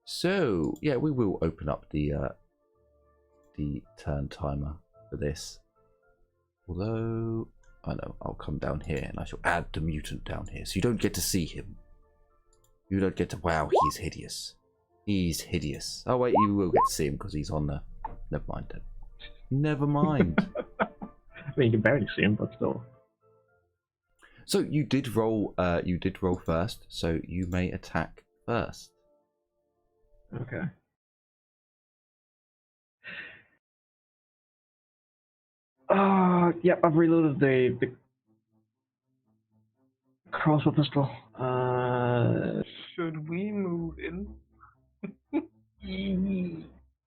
So yeah, we will open up the turn timer for this. Although, I know, I'll come down here and I shall add the mutant down here. So you don't get to see him. You don't get to, wow, he's hideous. He's hideous. Oh wait, you will get to see him because he's on the, never mind then. Never mind. I mean, you can barely see him, but still. So you did roll first, so you may attack first. Okay. Yep, I've reloaded the crossbow pistol. Should we move in?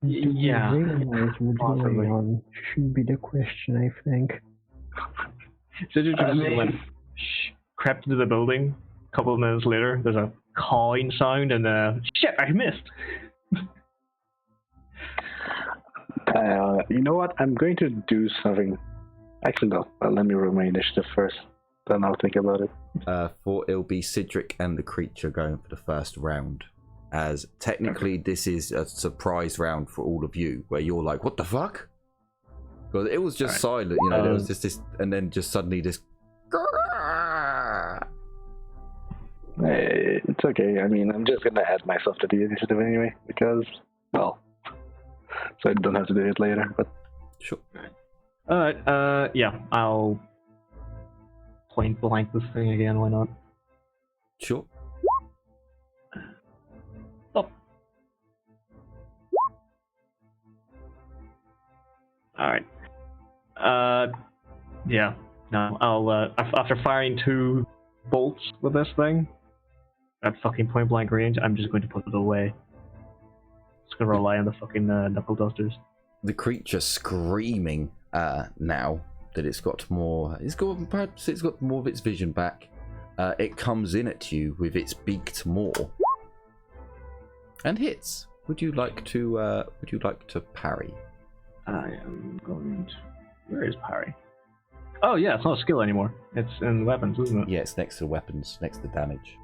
Yeah. Possibly. Should be the question, I think. So you just went, shh, crept into the building. A couple of minutes later, there's a cawing sound, and shit, I missed. You know what? I'm going to do something. Actually, no. Let me roll my initiative first. Then I'll think about it. For it'll be Cedric and the creature going for the first round. As technically, this is a surprise round for all of you, where you're like, "What the fuck?" Because it was just silent, you know. There was just this, and then just suddenly this. It's okay. I mean, I'm just gonna add myself to the initiative anyway, because, well, so I don't have to do it later. But sure. Alright, yeah, I'll point blank this thing again, why not? Sure. Stop. Alright. Yeah, no, I'll, after firing 2 bolts with this thing, at fucking point blank range, I'm just going to put it away. Just gonna rely on the fucking knuckle dusters. The creature screaming now that it's got more more of its vision back. It comes in at you with its beaked maw and hits. Would you like to parry? I am going to... Where is parry? Oh yeah, it's not a skill anymore. It's in weapons, isn't it? Yeah, it's next to weapons, next to damage.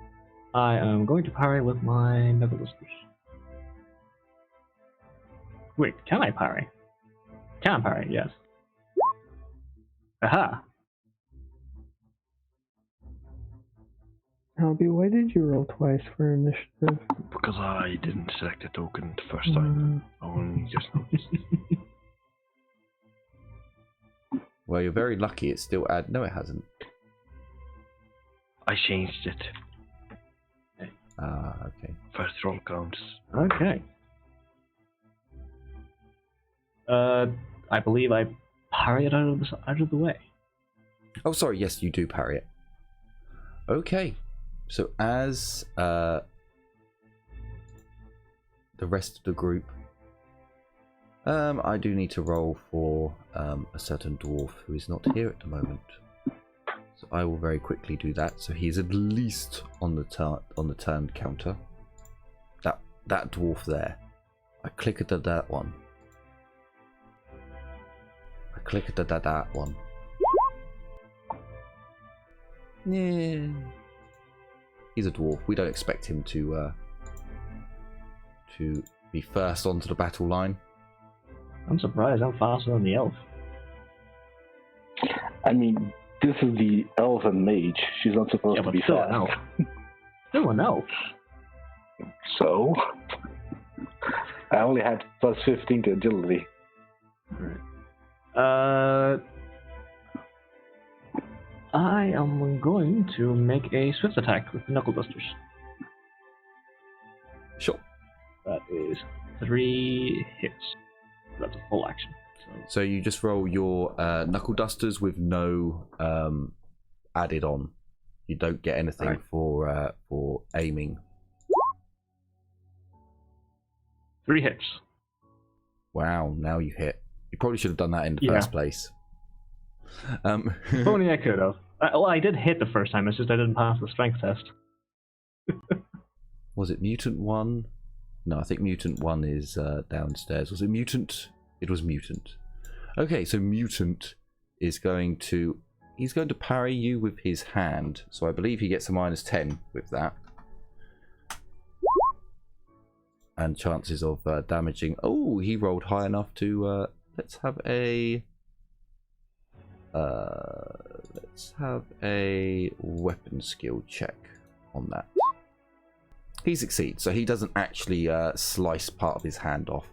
I am going to parry with my knuckle dusters. Wait, can I parry? Can parry, yes. Aha! Albie, why did you roll twice for initiative? Because I didn't select a token the first time. I only just noticed. Well, you're very lucky. It's still add. No, it hasn't. I changed it. Ah, okay. First roll counts. Okay. I believe I parry it out of the way. Oh, sorry. Yes, you do parry it. Okay. So as the rest of the group, I do need to roll for a certain dwarf who is not here at the moment. So I will very quickly do that. So he's at least on the turn counter. That dwarf there. I click at that one. I click at that one. Yeah. He's a dwarf. We don't expect him to be first onto the battle line. I'm surprised I'm faster than the elf. I mean, this is the elven mage. She's not supposed to be still fast. an elf. Still an elf. So, I only had plus 15 to agility. I am going to make a swift attack with the knuckle dusters. Sure. That is 3 hits. That's a full action. So you just roll your knuckle dusters with no added on. You don't get anything for aiming. 3 hits. Wow, now you hit. You probably should have done that in the first place. If only I could have. Well, I did hit the first time, it's just I didn't pass the strength test. Was it Mutant 1? No, I think Mutant 1 is downstairs. Was it Mutant? It was Mutant. Okay, so Mutant is going to... He's going to parry you with his hand. So I believe he gets a -10 with that. And chances of damaging... Oh, he rolled high enough to... let's have a weapon skill check on that. He succeeds, so he doesn't actually slice part of his hand off.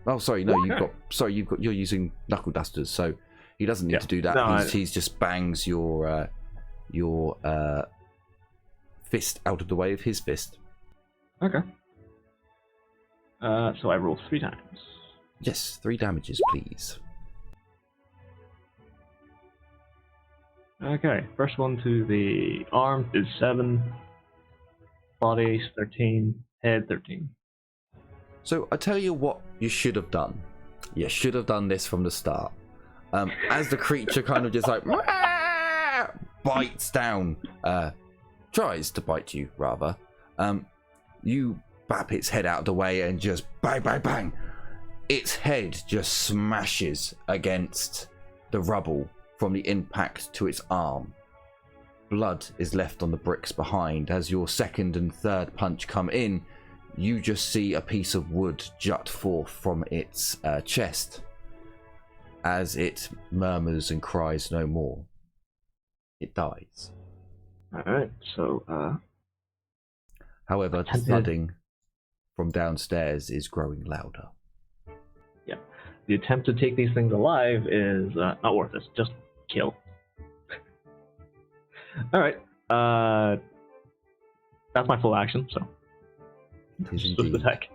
Oh, sorry, no, you're using knuckle dusters, so he doesn't need to do that. No, he's just bangs your fist out of the way of his fist. Okay. So I roll 3 times. Yes, 3 damages, please. Okay, first one to the arm is 7, body 13, head 13. So I tell you what you should have done. You should have done this from the start. As the creature kind of just like bites down, tries to bite you rather. You bap its head out of the way and just bang, bang, bang. Its head just smashes against the rubble from the impact to its arm. Blood is left on the bricks behind. As your second and third punch come in, you just see a piece of wood jut forth from its chest as it murmurs and cries no more. It dies. Alright, so, However, the thudding from downstairs is growing louder. yeah. The attempt to take these things alive is not worth it. Just kill. Alright, that's my full action, so. It is Just indeed. attack.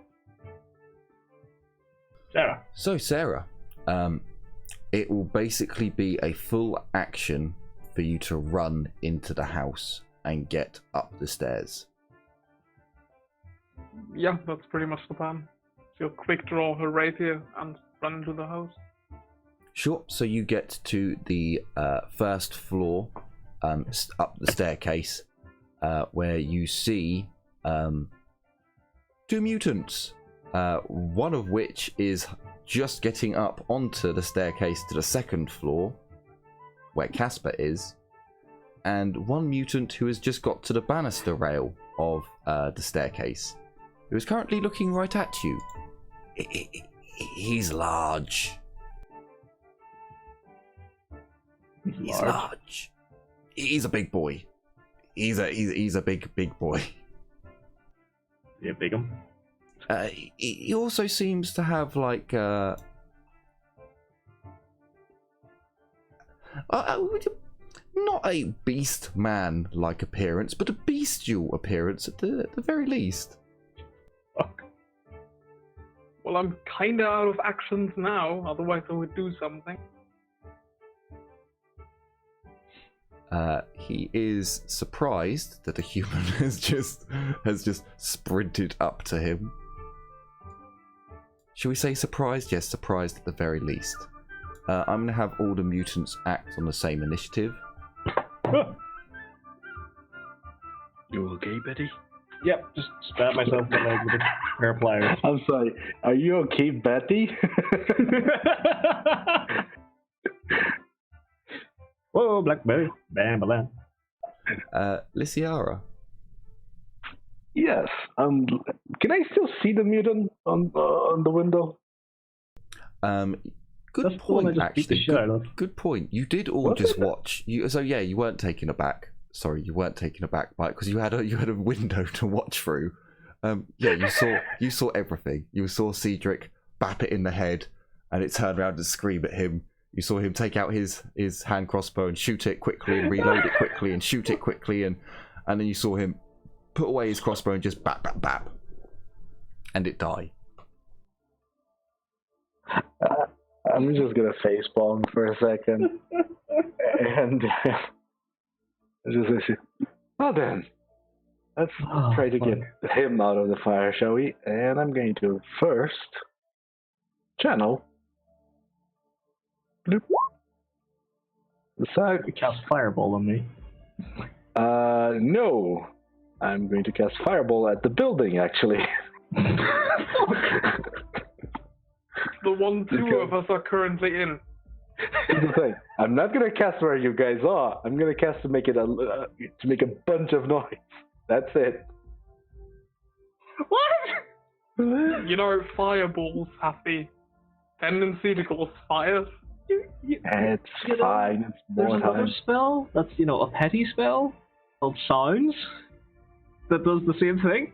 Sarah. So, Sarah, it will basically be a full action for you to run into the house and get up the stairs. Yeah, that's pretty much the plan. She'll quick draw her rapier and run into the house. Sure. So you get to the first floor, up the staircase, where you see two mutants. One of which is just getting up onto the staircase to the second floor, where Casper is, and one mutant who has just got to the banister rail of the staircase, who is currently looking right at you. He's large. He's large. He's a big boy. He's a big boy. Yeah, big 'em. He also seems to have like not a beast man like appearance, but a bestial appearance at the very least. Well, I'm kinda out of actions now, otherwise I would do something. He is surprised that a human has just sprinted up to him. Shall we say surprised? Yes, surprised at the very least. I'm going to have all the mutants act on the same initiative. You okay, Betty? Yep, just stab myself in the leg with a pair of pliers. I'm sorry. Are you okay, Betty? Whoa, blackberry. Bam, bam. Lysiara. Yes. Can I still see the mutant on the window? Good That's the one I point. just beat the Actually, shit out of. good point. You did all What just was that? watch. So yeah, you weren't taken aback. Sorry, you weren't taken aback by it because you had a window to watch through. Yeah, you saw everything. You saw Cedric bap it in the head, and it turned around and scream at him. You saw him take out his hand crossbow and shoot it quickly and reload it quickly and shoot it quickly, and then you saw him put away his crossbow and just bap bap bap, and it died. I'm just gonna facepalm for a second, and just well then, let's try to get him out of the fire, shall we? And I'm going to first channel. Bloop. Decide. You cast fireball on me. No. I'm going to cast fireball at the building, actually. The one two of us are currently in. Here's the thing. I'm not gonna cast where you guys are. I'm gonna cast to make it to make a bunch of noise. That's it. What? You know, fireballs have the tendency to cause fires. It's You know, fine. It's There's more another time. spell that's, a petty spell called Sounds that does the same thing.